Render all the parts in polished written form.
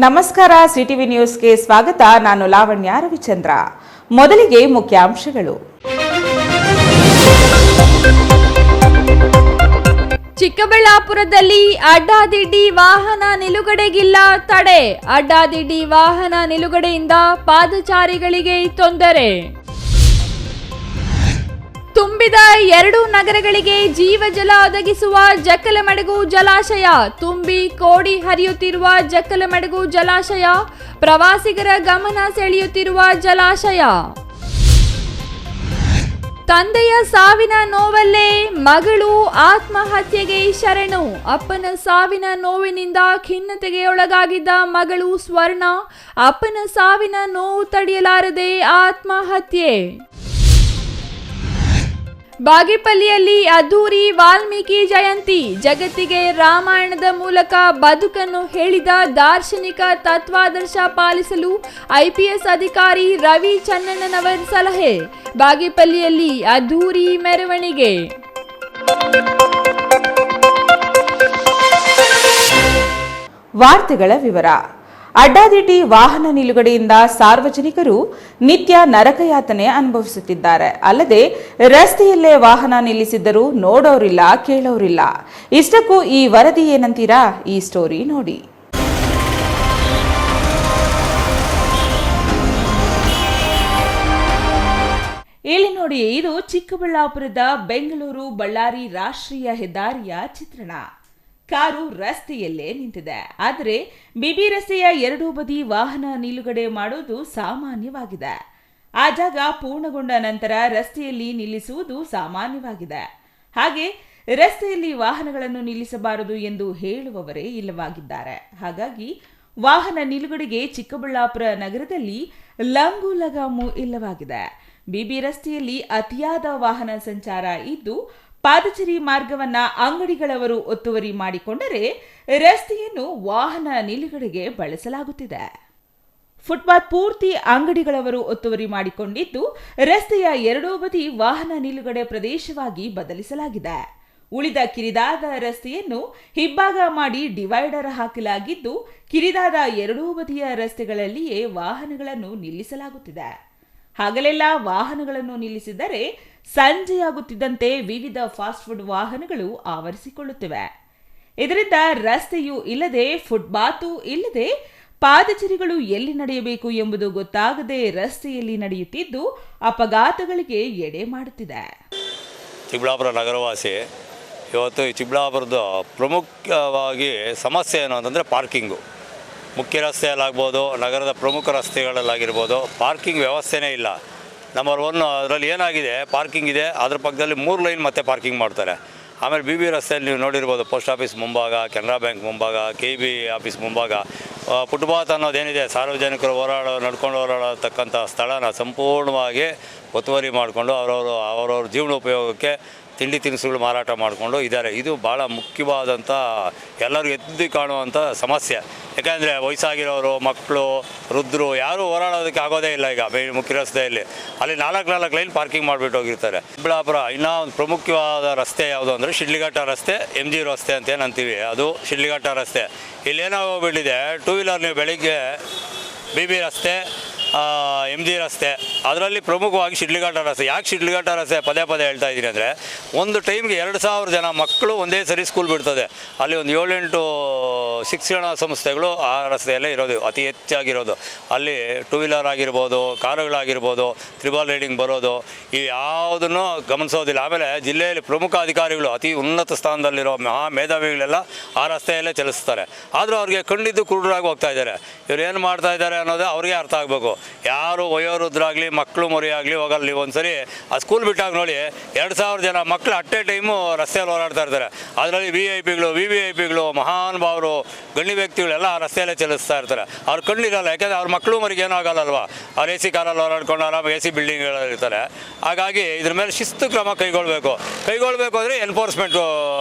ನಮಸ್ಕಾರ, ಸಿಟಿವಿ ನ್ಯೂಸ್ಗೆ ಸ್ವಾಗತ. ನಾನು ಲಾವಣ್ಯ ರವಿಚಂದ್ರ. ಮೊದಲಿಗೆ ಮುಖ್ಯಾಂಶಗಳು. ಚಿಕ್ಕಬಳ್ಳಾಪುರದಲ್ಲಿ ಅಡ್ಡಾದಿಡ್ಡಿ ವಾಹನ ನಿಲುಗಡೆಗಿಲ್ಲ ತಡೆ. ಅಡ್ಡಾದಿಡ್ಡಿ ವಾಹನ ನಿಲುಗಡೆಯಿಂದ ಪಾದಚಾರಿಗಳಿಗೆ ತೊಂದರೆ. ತುಂಬಿದ 2 ನಗರಗಳಿಗೆ ಜೀವಜಲ ಒದಗಿಸುವ ಜಕ್ಕಲಮಡಗು ಜಲಾಶಯ. ತುಂಬಿ ಕೋಡಿ ಹರಿಯುತ್ತಿರುವ ಜಕ್ಕಲಮಡಗು ಜಲಾಶಯ ಪ್ರವಾಸಿಗರ ಗಮನ ಸೆಳೆಯುತ್ತಿರುವ ಜಲಾಶಯ. ತಂದೆಯ ಸಾವಿನ ನೋವಲ್ಲೇ ಮಗಳು ಆತ್ಮಹತ್ಯೆಗೆ ಶರಣು. ಅಪ್ಪನ ಸಾವಿನ ನೋವಿನಿಂದ ಖಿನ್ನತೆಗೆ ಒಳಗಾಗಿದ್ದ ಮಗಳು ಸ್ವರ್ಣ ಅಪ್ಪನ ಸಾವಿನ ನೋವು ತಡೆಯಲಾರದೆ ಆತ್ಮಹತ್ಯೆ. ಬಾಗೇಪಲ್ಲಿಯಲ್ಲಿ ಅದ್ದೂರಿ ವಾಲ್ಮೀಕಿ ಜಯಂತಿ. ಜಗತ್ತಿಗೆ ರಾಮಾಯಣದ ಮೂಲಕ ಬದುಕನ್ನು ಹೇಳಿದ ದಾರ್ಶನಿಕ ತತ್ವಾದರ್ಶ ಪಾಲಿಸಲು IPS ಅಧಿಕಾರಿ ರವಿ ಚನ್ನಣ್ಣನವರ್ ಸಲಹೆ. ಬಾಗೇಪಲ್ಲಿಯಲ್ಲಿ ಅದ್ದೂರಿ ಮೆರವಣಿಗೆ. ವಾರ್ತೆಗಳ ವಿವರ. ಅಡ್ಡಾದಿಡ್ಡಿ ವಾಹನ ನಿಲುಗಡೆಯಿಂದ ಸಾರ್ವಜನಿಕರು ನಿತ್ಯ ನರಕಯಾತನೆ ಅನುಭವಿಸುತ್ತಿದ್ದಾರೆ. ಅಲ್ಲದೆ ರಸ್ತೆಯಲ್ಲೇ ವಾಹನ ನಿಲ್ಲಿಸಿದ್ದರೂ ನೋಡೋರಿಲ್ಲ, ಕೇಳೋರಿಲ್ಲ. ಇಷ್ಟಕ್ಕೂ ಈ ವರದಿ ಏನಂತೀರಾ? ಈ ಸ್ಟೋರಿ ನೋಡಿ. ಇಲ್ಲಿ ನೋಡಿ, ಇದು ಚಿಕ್ಕಬಳ್ಳಾಪುರದ ಬೆಂಗಳೂರು ಬಳ್ಳಾರಿ ರಾಷ್ಟ್ರೀಯ ಹೆದ್ದಾರಿಯ ಚಿತ್ರಣ. ಕಾರು ರಸ್ತೆಯಲ್ಲೇ ನಿಂತಿದೆ. ಆದರೆ ಬಿಬಿ ರಸ್ತೆಯ 2 ಬದಿ ವಾಹನ ನಿಲುಗಡೆ ಮಾಡೋದು ಸಾಮಾನ್ಯವಾಗಿದೆ. ಆ ಜಾಗ ಪೂರ್ಣಗೊಂಡ ನಂತರ ರಸ್ತೆಯಲ್ಲಿ ನಿಲ್ಲಿಸುವುದು ಸಾಮಾನ್ಯವಾಗಿದೆ. ಹಾಗೆ ರಸ್ತೆಯಲ್ಲಿ ವಾಹನಗಳನ್ನು ನಿಲ್ಲಿಸಬಾರದು ಎಂದು ಹೇಳುವವರೇ ಇಲ್ಲವಾಗಿದ್ದಾರೆ. ಹಾಗಾಗಿ ವಾಹನ ನಿಲುಗಡೆಗೆ ಚಿಕ್ಕಬಳ್ಳಾಪುರ ನಗರದಲ್ಲಿ ಲಂಗು ಲಗಾಮು ಇಲ್ಲವಾಗಿದೆ. ಬಿಬಿ ರಸ್ತೆಯಲ್ಲಿ ಅತಿಯಾದ ವಾಹನ ಸಂಚಾರ ಇದ್ದು, ಪಾದಚಾರಿ ಮಾರ್ಗವನ್ನ ಅಂಗಡಿಗಳವರು ಒತ್ತುವರಿ ಮಾಡಿಕೊಂಡರೆ ರಸ್ತೆಯನ್ನು ವಾಹನ ನಿಲುಗಡೆಗೆ ಬಳಸಲಾಗುತ್ತಿದೆ. ಫುಟ್ಪಾತ್ ಪೂರ್ತಿ ಅಂಗಡಿಗಳವರು ಒತ್ತುವರಿ ಮಾಡಿಕೊಂಡಿದ್ದು, ರಸ್ತೆಯ 2 ಬದಿ ವಾಹನ ನಿಲುಗಡೆ ಪ್ರದೇಶವಾಗಿ ಬದಲಿಸಲಾಗಿದೆ. ಉಳಿದ ಕಿರಿದಾದ ರಸ್ತೆಯನ್ನು ಹಿಬ್ಬಾಗ ಮಾಡಿ ಡಿವೈಡರ್ ಹಾಕಲಾಗಿದ್ದು, ಕಿರಿದಾದ 2 ಬದಿಯ ರಸ್ತೆಗಳಲ್ಲಿಯೇ ವಾಹನಗಳನ್ನು ನಿಲ್ಲಿಸಲಾಗುತ್ತಿದೆ. ಹಗಲೆಲ್ಲ ವಾಹನಗಳನ್ನು ನಿಲ್ಲಿಸಿದರೆ ಸಂಜೆಯಾಗುತ್ತಿದ್ದಂತೆ ವಿವಿಧ ಫಾಸ್ಟ್ ಫುಡ್ ವಾಹನಗಳು ಆವರಿಸಿಕೊಳ್ಳುತ್ತಿವೆ. ಇದರಿಂದ ರಸ್ತೆಯೂ ಇಲ್ಲದೆ, ಫುಟ್ಪಾತು ಇಲ್ಲದೆ ಪಾದಚಾರಿಗಳು ಎಲ್ಲಿ ನಡೆಯಬೇಕು ಎಂಬುದು ಗೊತ್ತಾಗದೆ ರಸ್ತೆಯಲ್ಲಿ ನಡೆಯುತ್ತಿದ್ದು ಅಪಘಾತಗಳಿಗೆ ಎಡೆ ಮಾಡುತ್ತಿದೆ. ಚಿಕ್ಕಬಳ್ಳಾಪುರ ನಗರವಾಸಿ ಇವತ್ತು ಈ ಚಿಕ್ಕಬಳ್ಳಾಪುರದ ಪ್ರಮುಖವಾಗಿ ಸಮಸ್ಯೆ ಏನು ಅಂತಂದರೆ ಪಾರ್ಕಿಂಗು. ಮುಖ್ಯ ರಸ್ತೆಯಲ್ಲಾಗ್ಬೋದು, ನಗರದ ಪ್ರಮುಖ ರಸ್ತೆಗಳಲ್ಲಾಗಿರ್ಬೋದು, ಪಾರ್ಕಿಂಗ್ ವ್ಯವಸ್ಥೆನೇ ಇಲ್ಲ. ನಂಬರ್ 1 ಅದರಲ್ಲಿ ಏನಾಗಿದೆ, ಪಾರ್ಕಿಂಗ್ ಇದೆ, ಅದ್ರ ಪಕ್ಕದಲ್ಲಿ 3 ಲೈನ್ ಮತ್ತೆ ಪಾರ್ಕಿಂಗ್ ಮಾಡ್ತಾರೆ. ಆಮೇಲೆ BB ರಸ್ತೆಯಲ್ಲಿ ನೀವು ನೋಡಿರ್ಬೋದು, ಪೋಸ್ಟ್ ಆಫೀಸ್ ಮುಂಭಾಗ, ಕೆನರಾ ಬ್ಯಾಂಕ್ ಮುಂಭಾಗ, KB ಆಫೀಸ್ ಮುಂಭಾಗ ಫುಟ್ಪಾತ್ ಅನ್ನೋದೇನಿದೆ, ಸಾರ್ವಜನಿಕರು ನಡ್ಕೊಂಡು ಓಡಾಡತಕ್ಕಂಥ ಸ್ಥಳನ ಸಂಪೂರ್ಣವಾಗಿ ಒತ್ತುವರಿ ಮಾಡಿಕೊಂಡು ಅವರವ್ರ ಜೀವನ ಉಪಯೋಗಕ್ಕೆ ತಿಂಡಿ ತಿನಿಸುಗಳು ಮಾರಾಟ ಮಾಡಿಕೊಂಡು ಇದ್ದಾರೆ. ಇದು ಭಾಳ ಮುಖ್ಯವಾದಂಥ, ಎಲ್ಲರೂ ಎದ್ದು ಕಾಣುವಂಥ ಸಮಸ್ಯೆ. ಯಾಕೆಂದರೆ ವಯಸ್ಸಾಗಿರೋರು, ಮಕ್ಕಳು, ವೃದ್ಧರು ಯಾರೂ ಓಡಾಡೋದಕ್ಕೆ ಆಗೋದೇ ಇಲ್ಲ. ಈಗ ಮುಖ್ಯ ರಸ್ತೆಯಲ್ಲಿ ಅಲ್ಲಿ 4 ಲೈನ್ ಪಾರ್ಕಿಂಗ್ ಮಾಡಿಬಿಟ್ಟು ಹೋಗಿರ್ತಾರೆ. ಚಿಕ್ಕಬಳ್ಳಾಪುರ ಇನ್ನೂ ಒಂದು ಪ್ರಮುಖವಾದ ರಸ್ತೆ ಯಾವುದು ಅಂದರೆ ಶಿಡ್ಲಘಟ್ಟ ರಸ್ತೆ, MG ರಸ್ತೆ ಅಂತ ಏನು ಅಂತೀವಿ, ಅದು ಶಿಡ್ಲಘಟ್ಟ ರಸ್ತೆ. ಇಲ್ಲೇನಾಗೋಗ್ಬಿಟ್ಟಿದೆ, 2 ವೀಲರ್ ನೀವು ಬೆಳಿಗ್ಗೆ BB ರಸ್ತೆ, MG ರಸ್ತೆ, ಅದರಲ್ಲಿ ಪ್ರಮುಖವಾಗಿ ಶಿಡ್ಲಘಟ್ಟ ರಸ್ತೆ. ಯಾಕೆ ಶಿಡ್ಲಘಟ್ಟ ರಸ್ತೆ ಪದೇ ಹೇಳ್ತಾ ಇದ್ದೀನಿ ಅಂದರೆ, ಒಂದು ಟೈಮ್ಗೆ 2000 ಜನ ಮಕ್ಕಳು ಒಂದೇ ಸರಿ ಸ್ಕೂಲ್ ಬಿಡ್ತದೆ. ಅಲ್ಲಿ ಒಂದು 7-8 ಶಿಕ್ಷಣ ಸಂಸ್ಥೆಗಳು ಆ ರಸ್ತೆಯಲ್ಲೇ ಇರೋದು, ಅತಿ ಹೆಚ್ಚಾಗಿರೋದು. ಅಲ್ಲಿ 2 ವೀಲರ್ ಆಗಿರ್ಬೋದು, ಕಾರುಗಳಾಗಿರ್ಬೋದು, ತ್ರಿಬಲ್ ರೈಡಿಂಗ್ ಬರೋದು, ಇವು ಯಾವುದನ್ನು ಗಮನಿಸೋದಿಲ್ಲ. ಆಮೇಲೆ ಜಿಲ್ಲೆಯಲ್ಲಿ ಪ್ರಮುಖ ಅಧಿಕಾರಿಗಳು, ಅತಿ ಉನ್ನತ ಸ್ಥಾನದಲ್ಲಿರೋ ಮೇಧಾವಿಗಳೆಲ್ಲ ಆ ರಸ್ತೆಯಲ್ಲೇ ಚಲಿಸ್ತಾರೆ. ಆದರೂ ಅವ್ರಿಗೆ ಕಂಡಿದ್ದು ಕುರುಡರಾಗಿ ಹೋಗ್ತಾ ಇದ್ದಾರೆ. ಇವ್ರು ಏನು ಮಾಡ್ತಾ ಇದ್ದಾರೆ ಅನ್ನೋದು ಅವ್ರಿಗೆ ಅರ್ಥ ಆಗಬೇಕು. ಯಾರು ವಯೋವೃದ್ಧರಾಗಲಿ, ಮಕ್ಕಳು ಮರಿಯಾಗಲಿ ಹೋಗಲ್ಲ. ಒಂದ್ಸರಿ ಆ ಸ್ಕೂಲ್ ಬಿಟ್ಟಾಗ ನೋಡಿ, 2000 ಜನ ಮಕ್ಕಳು ಅಟ್ ಎ ಟೈಮು ರಸ್ತೆಯಲ್ಲಿ ಓಡಾಡ್ತಾ ಇರ್ತಾರೆ. ಅದರಲ್ಲಿ VIPಗಳು, VVIPಗಳು, ಮಹಾನ್ ಭಾವರು, ಗಣ್ಯ ವ್ಯಕ್ತಿಗಳೆಲ್ಲ ಆ ರಸ್ತೆಯಲ್ಲೇ ಚಲಿಸ್ತಾ ಇರ್ತಾರೆ. ಅವ್ರು ಕಂಡಿರಲ್ಲ, ಯಾಕೆಂದರೆ ಅವ್ರ ಮಕ್ಕಳು ಮರಿಗೆ ಏನೂ ಆಗಲ್ಲಲ್ವ. ಅವ್ರು AC ಕಾರಲ್ಲಿ ಓಡಾಡ್ಕೊಂಡು ಆರಾಮ AC ಬಿಲ್ಡಿಂಗ್ಗಳಿರ್ತಾರೆ. ಹಾಗಾಗಿ ಇದ್ರ ಮೇಲೆ ಶಿಸ್ತು ಕ್ರಮ ಕೈಗೊಳ್ಳಬೇಕು ಅಂದರೆ ಎನ್ಫೋರ್ಸ್ಮೆಂಟು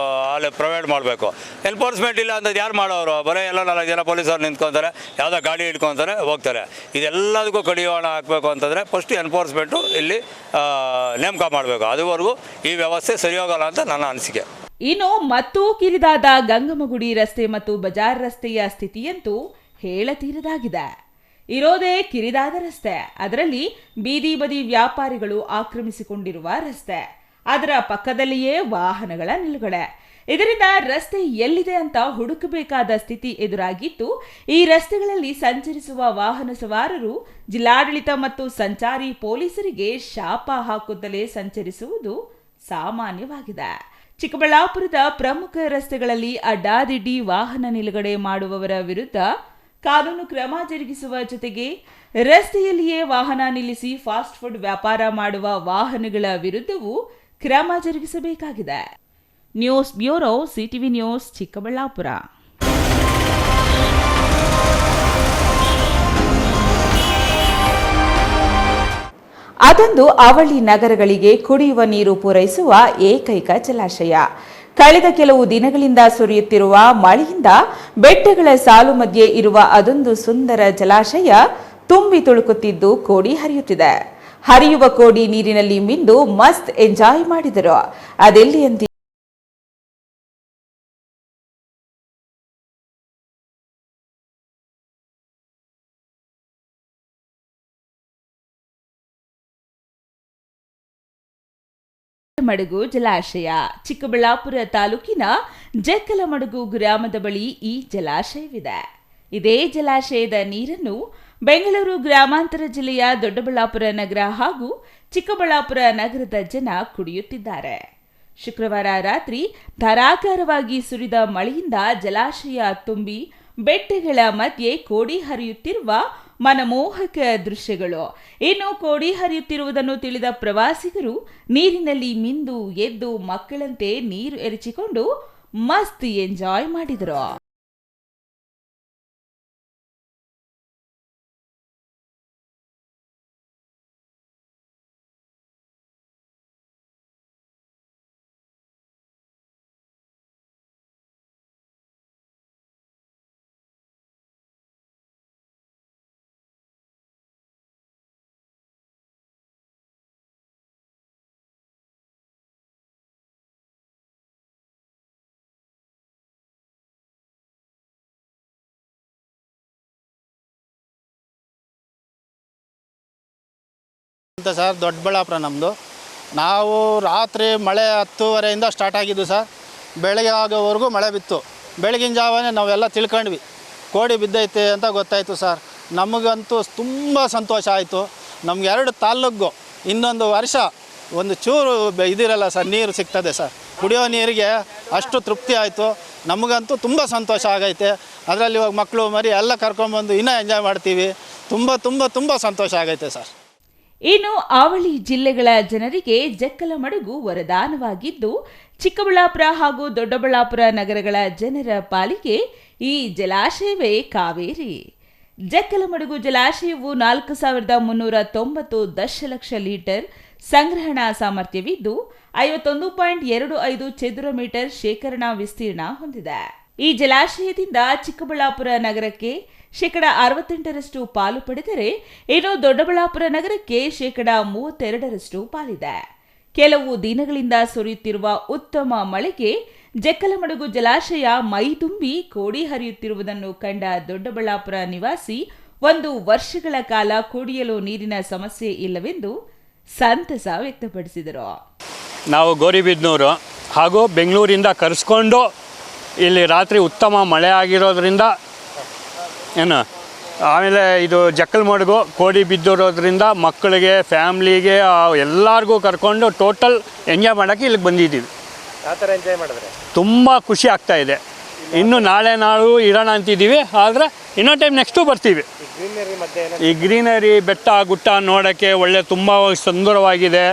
ಅಲ್ಲಿ ಪ್ರೊವೈಡ್ ಮಾಡಬೇಕು. ಎನ್ಫೋರ್ಸ್ಮೆಂಟ್ ಇಲ್ಲ ಅಂತದ್ದು ಯಾರು ಮಾಡೋರು? ಬರೀ ಎಲ್ಲ 4 ಜನ ಪೊಲೀಸರು ನಿಂತ್ಕೊತಾರೆ, ಯಾವುದೋ ಗಾಡಿ ಹಿಡ್ಕೊತಾರೆ, ಹೋಗ್ತಾರೆ. ಇದೆಲ್ಲದಕ್ಕೂ ಕಡಿವಾಣ ಹಾಕಬೇಕು ಅಂತಂದರೆ ಫಸ್ಟ್ ಎನ್ಫೋರ್ಸ್ಮೆಂಟು ಇಲ್ಲಿ ನೇಮಕ ಮಾಡಬೇಕು. ಅದುವರೆಗೂ ಈ ವ್ಯವಸ್ಥೆ ಸರಿ ಹೋಗಲ್ಲ ಅಂತ ನನ್ನ ಅನಿಸಿಕೆ. ಇನ್ನು ಮತ್ತೂ ಕಿರಿದಾದ ಗಂಗಮಗುಡಿ ರಸ್ತೆ ಮತ್ತು ಬಜಾರ್ ರಸ್ತೆಯ ಸ್ಥಿತಿಯಂತೂ ಹೇಳತೀರದಾಗಿದೆ. ಇರೋದೇ ಕಿರಿದಾದ ರಸ್ತೆ, ಅದರಲ್ಲಿ ಬೀದಿ ಬದಿ ವ್ಯಾಪಾರಿಗಳು ಆಕ್ರಮಿಸಿಕೊಂಡಿರುವ ರಸ್ತೆ, ಅದರ ಪಕ್ಕದಲ್ಲಿಯೇ ವಾಹನಗಳ ನಿಲುಗಡೆ. ಇದರಿಂದ ರಸ್ತೆ ಎಲ್ಲಿದೆ ಅಂತ ಹುಡುಕಬೇಕಾದ ಸ್ಥಿತಿ ಎದುರಾಗಿದ್ದು, ಈ ರಸ್ತೆಗಳಲ್ಲಿ ಸಂಚರಿಸುವ ವಾಹನ ಸವಾರರು ಜಿಲ್ಲಾಡಳಿತ ಮತ್ತು ಸಂಚಾರಿ ಪೊಲೀಸರಿಗೆ ಶಾಪ ಹಾಕುತ್ತಲೇ ಸಂಚರಿಸುವುದು ಸಾಮಾನ್ಯವಾಗಿದೆ. ಚಿಕ್ಕಬಳ್ಳಾಪುರದ ಪ್ರಮುಖ ರಸ್ತೆಗಳಲ್ಲಿ ಅಡ್ಡಾದಿಡ್ಡಿ ವಾಹನ ನಿಲುಗಡೆ ಮಾಡುವವರ ವಿರುದ್ಧ ಕಾನೂನು ಕ್ರಮ ಜರುಗಿಸುವ ಜೊತೆಗೆ ರಸ್ತೆಯಲ್ಲಿಯೇ ವಾಹನ ನಿಲ್ಲಿಸಿ ಫಾಸ್ಟ್ ಫುಡ್ ವ್ಯಾಪಾರ ಮಾಡುವ ವಾಹನಗಳ ವಿರುದ್ಧವೂ ಕ್ರಮ ಜರುಗಿಸಬೇಕಾಗಿದೆ. News bureau, CTV news, Chikkaballapur. ಅದೊಂದು ಅವಳಿ ನಗರಗಳಿಗೆ ಕುಡಿಯುವ ನೀರು ಪೂರೈಸುವ ಏಕೈಕ ಜಲಾಶಯ. ಕಳೆದ ಕೆಲವು ದಿನಗಳಿಂದ ಸುರಿಯುತ್ತಿರುವ ಮಳೆಯಿಂದ ಬೆಟ್ಟಗಳ ಸಾಲು ಮಧ್ಯೆ ಇರುವ ಅದೊಂದು ಸುಂದರ ಜಲಾಶಯ ತುಂಬಿ ತುಳುಕುತ್ತಿದ್ದು ಕೋಡಿ ಹರಿಯುತ್ತಿದೆ. ಹರಿಯುವ ಕೋಡಿ ನೀರಿನಲ್ಲಿ ಮಿಂದು ಮಸ್ತ್ ಎಂಜಾಯ್ ಮಾಡಿದರು. ಅದೆಲ್ಲಿ ಅಂತ ಮಡಗು ಜಲಾಶಯ. ಚಿಕ್ಕಬಳ್ಳಾಪುರ ತಾಲೂಕಿನ ಜಕ್ಕಲಮಡಗು ಗ್ರಾಮದ ಬಳಿ ಈ ಜಲಾಶಯವಿದೆ. ಇದೇ ಜಲಾಶಯದ ನೀರನ್ನು ಬೆಂಗಳೂರು ಗ್ರಾಮಾಂತರ ಜಿಲ್ಲೆಯ ದೊಡ್ಡಬಳ್ಳಾಪುರ ನಗರ ಹಾಗೂ ಚಿಕ್ಕಬಳ್ಳಾಪುರ ನಗರದ ಜನ ಕುಡಿಯುತ್ತಿದ್ದಾರೆ. ಶುಕ್ರವಾರ ರಾತ್ರಿ ಧಾರಾಕಾರವಾಗಿ ಸುರಿದ ಮಳೆಯಿಂದ ಜಲಾಶಯ ತುಂಬಿ ಬೆಟ್ಟಗಳ ಮಧ್ಯೆ ಕೋಡಿ ಹರಿಯುತ್ತಿರುವ ಮನಮೋಹಕ ದೃಶ್ಯಗಳು. ಇನ್ನು ಕೋಡಿ ಹರಿಯುತ್ತಿರುವುದನ್ನು ತಿಳಿದ ಪ್ರವಾಸಿಗರು ನೀರಿನಲ್ಲಿ ಮಿಂದು ಎದ್ದು ಮಕ್ಕಳಂತೆ ನೀರು ಎರಚಿಕೊಂಡು ಮಸ್ತ್ ಎಂಜಾಯ್ ಮಾಡಿದರು. ಅಂತ ಸರ್, ದೊಡ್ಡಬಳ್ಳಾಪುರ ನಮ್ಮದು. ನಾವು ರಾತ್ರಿ ಮಳೆ 10:30ಇಂದ ಸ್ಟಾರ್ಟ್ ಆಗಿದ್ದು ಸರ್. ಬೆಳಗ್ಗೆ ಆಗೋವರೆಗೂ ಮಳೆ ಬಿತ್ತು. ಬೆಳಗಿನ ಜಾವನೇ ನಾವೆಲ್ಲ ತಿಳ್ಕೊಂಡ್ವಿ ಕೋಡಿ ಬಿದ್ದೈತೆ ಅಂತ ಗೊತ್ತಾಯಿತು ಸರ್. ನಮಗಂತೂ ತುಂಬ ಸಂತೋಷ ಆಯಿತು. ನಮ್ಗೆ 2 ತಾಲ್ಲೂಕು ಇನ್ನೊಂದು ವರ್ಷ ಒಂದು ಚೂರು ಇದಿರಲ್ಲ ಸರ್, ನೀರು ಸಿಗ್ತದೆ ಸರ್. ಕುಡಿಯೋ ನೀರಿಗೆ ಅಷ್ಟು ತೃಪ್ತಿ ಆಯಿತು. ನಮಗಂತೂ ತುಂಬ ಸಂತೋಷ ಆಗೈತೆ. ಅದರಲ್ಲಿ ಇವಾಗ ಮಕ್ಕಳು ಮರಿ ಎಲ್ಲ ಕರ್ಕೊಂಬಂದು ಇನ್ನೂ ಎಂಜಾಯ್ ಮಾಡ್ತೀವಿ. ತುಂಬ ತುಂಬ ತುಂಬ ಸಂತೋಷ ಆಗೈತೆ ಸರ್. ಇನ್ನು ಅವಳಿ ಜಿಲ್ಲೆಗಳ ಜನರಿಗೆ ಜಕ್ಕಲಮಡಗು ವರದಾನವಾಗಿದ್ದು, ಚಿಕ್ಕಬಳ್ಳಾಪುರ ಹಾಗೂ ದೊಡ್ಡಬಳ್ಳಾಪುರ ನಗರಗಳ ಜನರ ಪಾಲಿಗೆ ಈ ಜಲಾಶಯವೇ ಕಾವೇರಿ. ಜಕ್ಕಲಮಡಗು ಜಲಾಶಯವು 4390 ದಶಲಕ್ಷ ಲೀಟರ್ ಸಂಗ್ರಹಣಾ ಸಾಮರ್ಥ್ಯವಿದ್ದು 51.25 ಚದುರ ಮೀಟರ್ ಶೇಖರಣಾ ವಿಸ್ತೀರ್ಣ ಹೊಂದಿದೆ. ಈ ಜಲಾಶಯದಿಂದ ಚಿಕ್ಕಬಳ್ಳಾಪುರ ನಗರಕ್ಕೆ 68% ಪಾಲು ಪಡೆದರೆ, ಇನ್ನು ದೊಡ್ಡಬಳ್ಳಾಪುರ ನಗರಕ್ಕೆ 32% ಪಾಲಿದೆ. ಕೆಲವು ದಿನಗಳಿಂದ ಸುರಿಯುತ್ತಿರುವ ಉತ್ತಮ ಮಳೆಗೆ ಜಕ್ಕಲಮಡಗು ಜಲಾಶಯ ಮೈದುಂಬಿ ಕೋಡಿ ಹರಿಯುತ್ತಿರುವುದನ್ನು ಕಂಡ ದೊಡ್ಡಬಳ್ಳಾಪುರ ನಿವಾಸಿ 1 ವರ್ಷಗಳ ಕಾಲ ಕುಡಿಯಲು ನೀರಿನ ಸಮಸ್ಯೆ ಇಲ್ಲವೆಂದು ಸಂತಸ ವ್ಯಕ್ತಪಡಿಸಿದರು. ನಾವು ಗೌರಿಬಿದನೂರು ಹಾಗೂ ಬೆಂಗಳೂರಿಂದ ಕರೆಸ್ಕೊಂಡು ಇಲ್ಲಿ ರಾತ್ರಿ ಉತ್ತಮ ಮಳೆ ಆಗಿರೋದ್ರಿಂದ ಆಮೇಲೆ ಇದು ಜಕ್ಕಲಮಡಗು ಕೋಡಿ ಬಿದ್ದಿರೋದ್ರಿಂದ ಮಕ್ಕಳಿಗೆ, ಫ್ಯಾಮ್ಲಿಗೆ ಎಲ್ಲರಿಗೂ ಕರ್ಕೊಂಡು ಟೋಟಲ್ ಎಂಜಾಯ್ ಮಾಡೋಕ್ಕೆ ಇಲ್ಲಿಗೆ ಬಂದಿದ್ದೀವಿ. ಯಾವ ಥರ ಎಂಜಾಯ್ ಮಾಡಿದ್ರೆ? ತುಂಬ ಖುಷಿ ಆಗ್ತಾ ಇದೆ. ಇನ್ನು ನಾಳೆ ನಾವು ಇರೋಣ ಅಂತಿದ್ದೀವಿ, ಆದರೆ ಇನ್ನೋ ಟೈಮ್ ನೆಕ್ಸ್ಟು ಬರ್ತೀವಿ. ಈ ಗ್ರೀನರಿ ಬೆಟ್ಟ ಗುಟ್ಟ ನೋಡೋಕ್ಕೆ ಒಳ್ಳೆ ತುಂಬ ಸುಂದರವಾಗಿದೆ.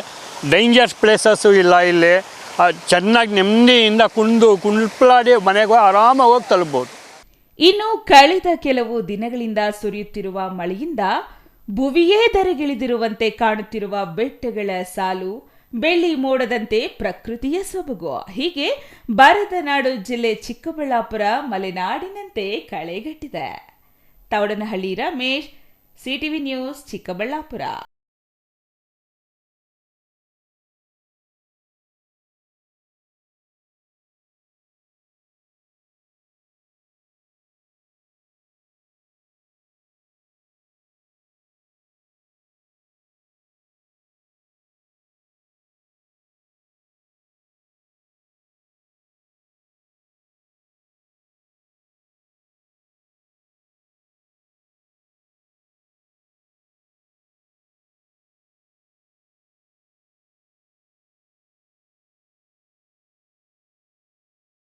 ಡೇಂಜರ್ಸ್ ಪ್ಲೇಸಸ್ಸು ಇಲ್ಲ ಇಲ್ಲಿ. ಚೆನ್ನಾಗಿ ನೆಮ್ಮದಿಯಿಂದ ಕುಂಡ್ಲಾಡಿ ಮನೆಗೆ ಆರಾಮಾಗಿ ಹೋಗಿ ತಲುಪ್ಬೋದು. ಇನ್ನು ಕಳೆದ ಕೆಲವು ದಿನಗಳಿಂದ ಸುರಿಯುತ್ತಿರುವ ಮಳೆಯಿಂದ ಭುವಿಯೇ ಧರೆಗಿಳಿದಿರುವಂತೆ ಕಾಣುತ್ತಿರುವ ಬೆಟ್ಟಗಳ ಸಾಲು, ಬೆಳ್ಳಿ ಮೋಡದಂತೆ ಪ್ರಕೃತಿಯ ಸೊಬಗು, ಹೀಗೆ ಬರದ ನಾಡು ಜಿಲ್ಲೆ ಚಿಕ್ಕಬಳ್ಳಾಪುರ ಮಲೆನಾಡಿನಂತೆ ಕಳೆಗಟ್ಟಿದೆ. Tavadanahalli Ramesh, CTV news, Chikkaballapur.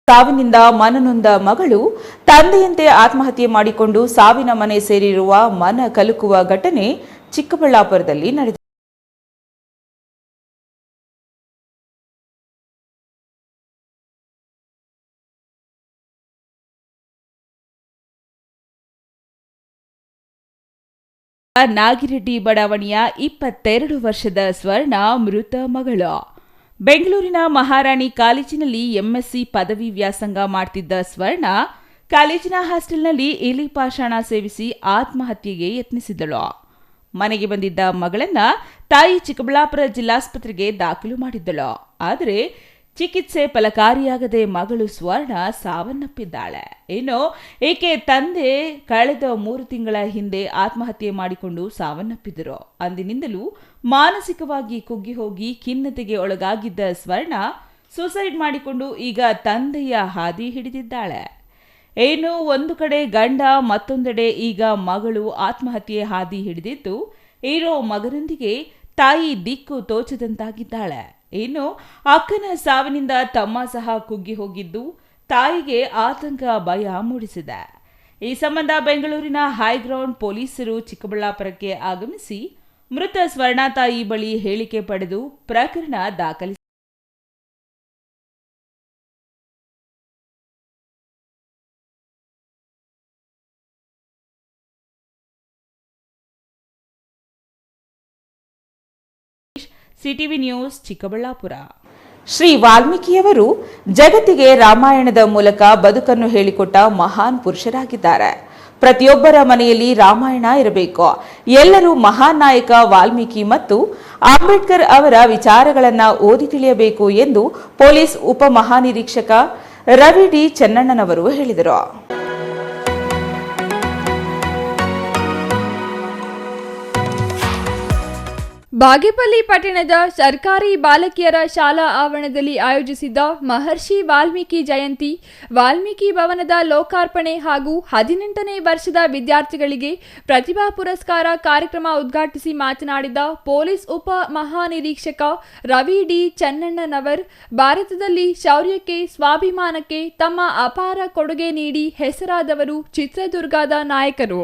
ಸಾವಿನಿಂದ ಮನನೊಂದ ಮಗಳು ತಂದೆಯಂತೆ ಆತ್ಮಹತ್ಯೆ ಮಾಡಿಕೊಂಡು ಸಾವಿನ ಮನೆ ಸೇರಿರುವ ಮನ ಕಲುಕುವ ಘಟನೆ ಚಿಕ್ಕಬಳ್ಳಾಪುರದಲ್ಲಿ ನಡೆದಿದೆ. ನಾಗಿರೆಡ್ಡಿ ಬಡಾವಣೆಯ 22 ವರ್ಷದ ಸ್ವರ್ಣ ಮೃತ ಮಗಳು. ಬೆಂಗಳೂರಿನ ಮಹಾರಾಣಿ ಕಾಲೇಜಿನಲ್ಲಿ ಎಂಎಸ್ಸಿ ಪದವಿ ವ್ಯಾಸಂಗ ಮಾಡ್ತಿದ್ದ ಸ್ವರ್ಣ ಕಾಲೇಜಿನ ಹಾಸ್ಟೆಲ್ನಲ್ಲಿ ಇಲಿ ಪಾಷಾಣ ಸೇವಿಸಿ ಆತ್ಮಹತ್ಯೆಗೆ ಯತ್ನಿಸಿದಳು. ಮನೆಗೆ ಬಂದಿದ್ದ ಮಗಳನ್ನ ತಾಯಿ ಚಿಕ್ಕಬಳ್ಳಾಪುರ ಜಿಲ್ಲಾಸ್ಪತ್ರೆಗೆ ದಾಖಲು ಮಾಡಿದ್ದಳು. ಆದರೆ ಚಿಕಿತ್ಸೆ ಫಲಕಾರಿಯಾಗದೆ ಮಗಳು ಸ್ವರ್ಣ ಸಾವನ್ನಪ್ಪಿದ್ದಾಳೆ. ಇನ್ನು ಈಕೆ ತಂದೆ ಕಳೆದ 3 ತಿಂಗಳ ಹಿಂದೆ ಆತ್ಮಹತ್ಯೆ ಮಾಡಿಕೊಂಡು ಸಾವನ್ನಪ್ಪಿದರು. ಅಂದಿನಿಂದಲೂ ಮಾನಸಿಕವಾಗಿ ಕುಗ್ಗಿ ಹೋಗಿ ಖಿನ್ನತೆಗೆ ಒಳಗಾಗಿದ್ದ ಸ್ವರ್ಣ ಸೂಸೈಡ್ ಮಾಡಿಕೊಂಡು ಈಗ ತಂದೆಯ ಹಾದಿ ಹಿಡಿದಿದ್ದಾಳೆ. ಇನ್ನು ಒಂದು ಕಡೆ ಗಂಡ, ಮತ್ತೊಂದೆಡೆ ಈಗ ಮಗಳು ಆತ್ಮಹತ್ಯೆ ಹಾದಿ ಹಿಡಿದಿದ್ದು ಇರೋ ಮಗನೊಂದಿಗೆ ತಾಯಿ ದಿಕ್ಕು ತೋಚದಂತಾಗಿದ್ದಾಳೆ. ಇನ್ನು ಅಕ್ಕನ ಸಾವಿನಿಂದ ತಮ್ಮ ಸಹ ಕುಗ್ಗಿ ಹೋಗಿದ್ದು ತಾಯಿಗೆ ಆತಂಕ, ಭಯ ಮೂಡಿಸಿದೆ. ಈ ಸಂಬಂಧ ಬೆಂಗಳೂರಿನ ಹೈಗ್ರೌಂಡ್ ಪೊಲೀಸರು ಚಿಕ್ಕಬಳ್ಳಾಪುರಕ್ಕೆ ಆಗಮಿಸಿ ಮೃತ ಸ್ವರ್ಣ ತಾಯಿ ಬಳಿ ಹೇಳಿಕೆ ಪಡೆದು ಪ್ರಕರಣ ದಾಖಲಿಸಿದ್ದಾರೆ. CTV news Chikkaballapur. ಶ್ರೀ ವಾಲ್ಮೀಕಿಯವರು ಜಗತ್ತಿಗೆ ರಾಮಾಯಣದ ಮೂಲಕ ಬದುಕನ್ನು ಹೇಳಿಕೊಟ್ಟ ಮಹಾನ್ ಪುರುಷರಾಗಿದ್ದಾರೆ. ಪ್ರತಿಯೊಬ್ಬರ ಮನೆಯಲ್ಲಿ ರಾಮಾಯಣ ಇರಬೇಕು. ಎಲ್ಲರೂ ಮಹಾನ್ ನಾಯಕ ವಾಲ್ಮೀಕಿ ಮತ್ತು ಅಂಬೇಡ್ಕರ್ ಅವರ ವಿಚಾರಗಳನ್ನು ಓದಿ ತಿಳಿಯಬೇಕು ಎಂದು ಪೊಲೀಸ್ ಉಪ ಮಹಾನಿರೀಕ್ಷಕ ರವಿ ಡಿ ಚೆನ್ನಣ್ಣನವರು ಹೇಳಿದರು. ಬಾಗೇಪಲ್ಲಿ ಪಟ್ಟಣದ ಸರ್ಕಾರಿ ಬಾಲಕಿಯರ ಶಾಲಾ ಆವರಣದಲ್ಲಿ ಆಯೋಜಿಸಿದ್ದ ಮಹರ್ಷಿ ವಾಲ್ಮೀಕಿ ಜಯಂತಿ, ವಾಲ್ಮೀಕಿ ಭವನದ ಲೋಕಾರ್ಪಣೆ ಹಾಗೂ 18ನೇ ವರ್ಷದ ವಿದ್ಯಾರ್ಥಿಗಳಿಗೆ ಪ್ರತಿಭಾ ಪುರಸ್ಕಾರ ಕಾರ್ಯಕ್ರಮ ಉದ್ಘಾಟಿಸಿ ಮಾತನಾಡಿದ ಪೊಲೀಸ್ ಉಪ ಮಹಾನಿರೀಕ್ಷಕ ರವಿ ಡಿ ಚೆನ್ನಣ್ಣನವರ್, ಭಾರತದಲ್ಲಿ ಶೌರ್ಯಕ್ಕೆ, ಸ್ವಾಭಿಮಾನಕ್ಕೆ ತಮ್ಮ ಅಪಾರ ಕೊಡುಗೆ ನೀಡಿ ಹೆಸರಾದವರು ಚಿತ್ರದುರ್ಗದ ನಾಯಕರು.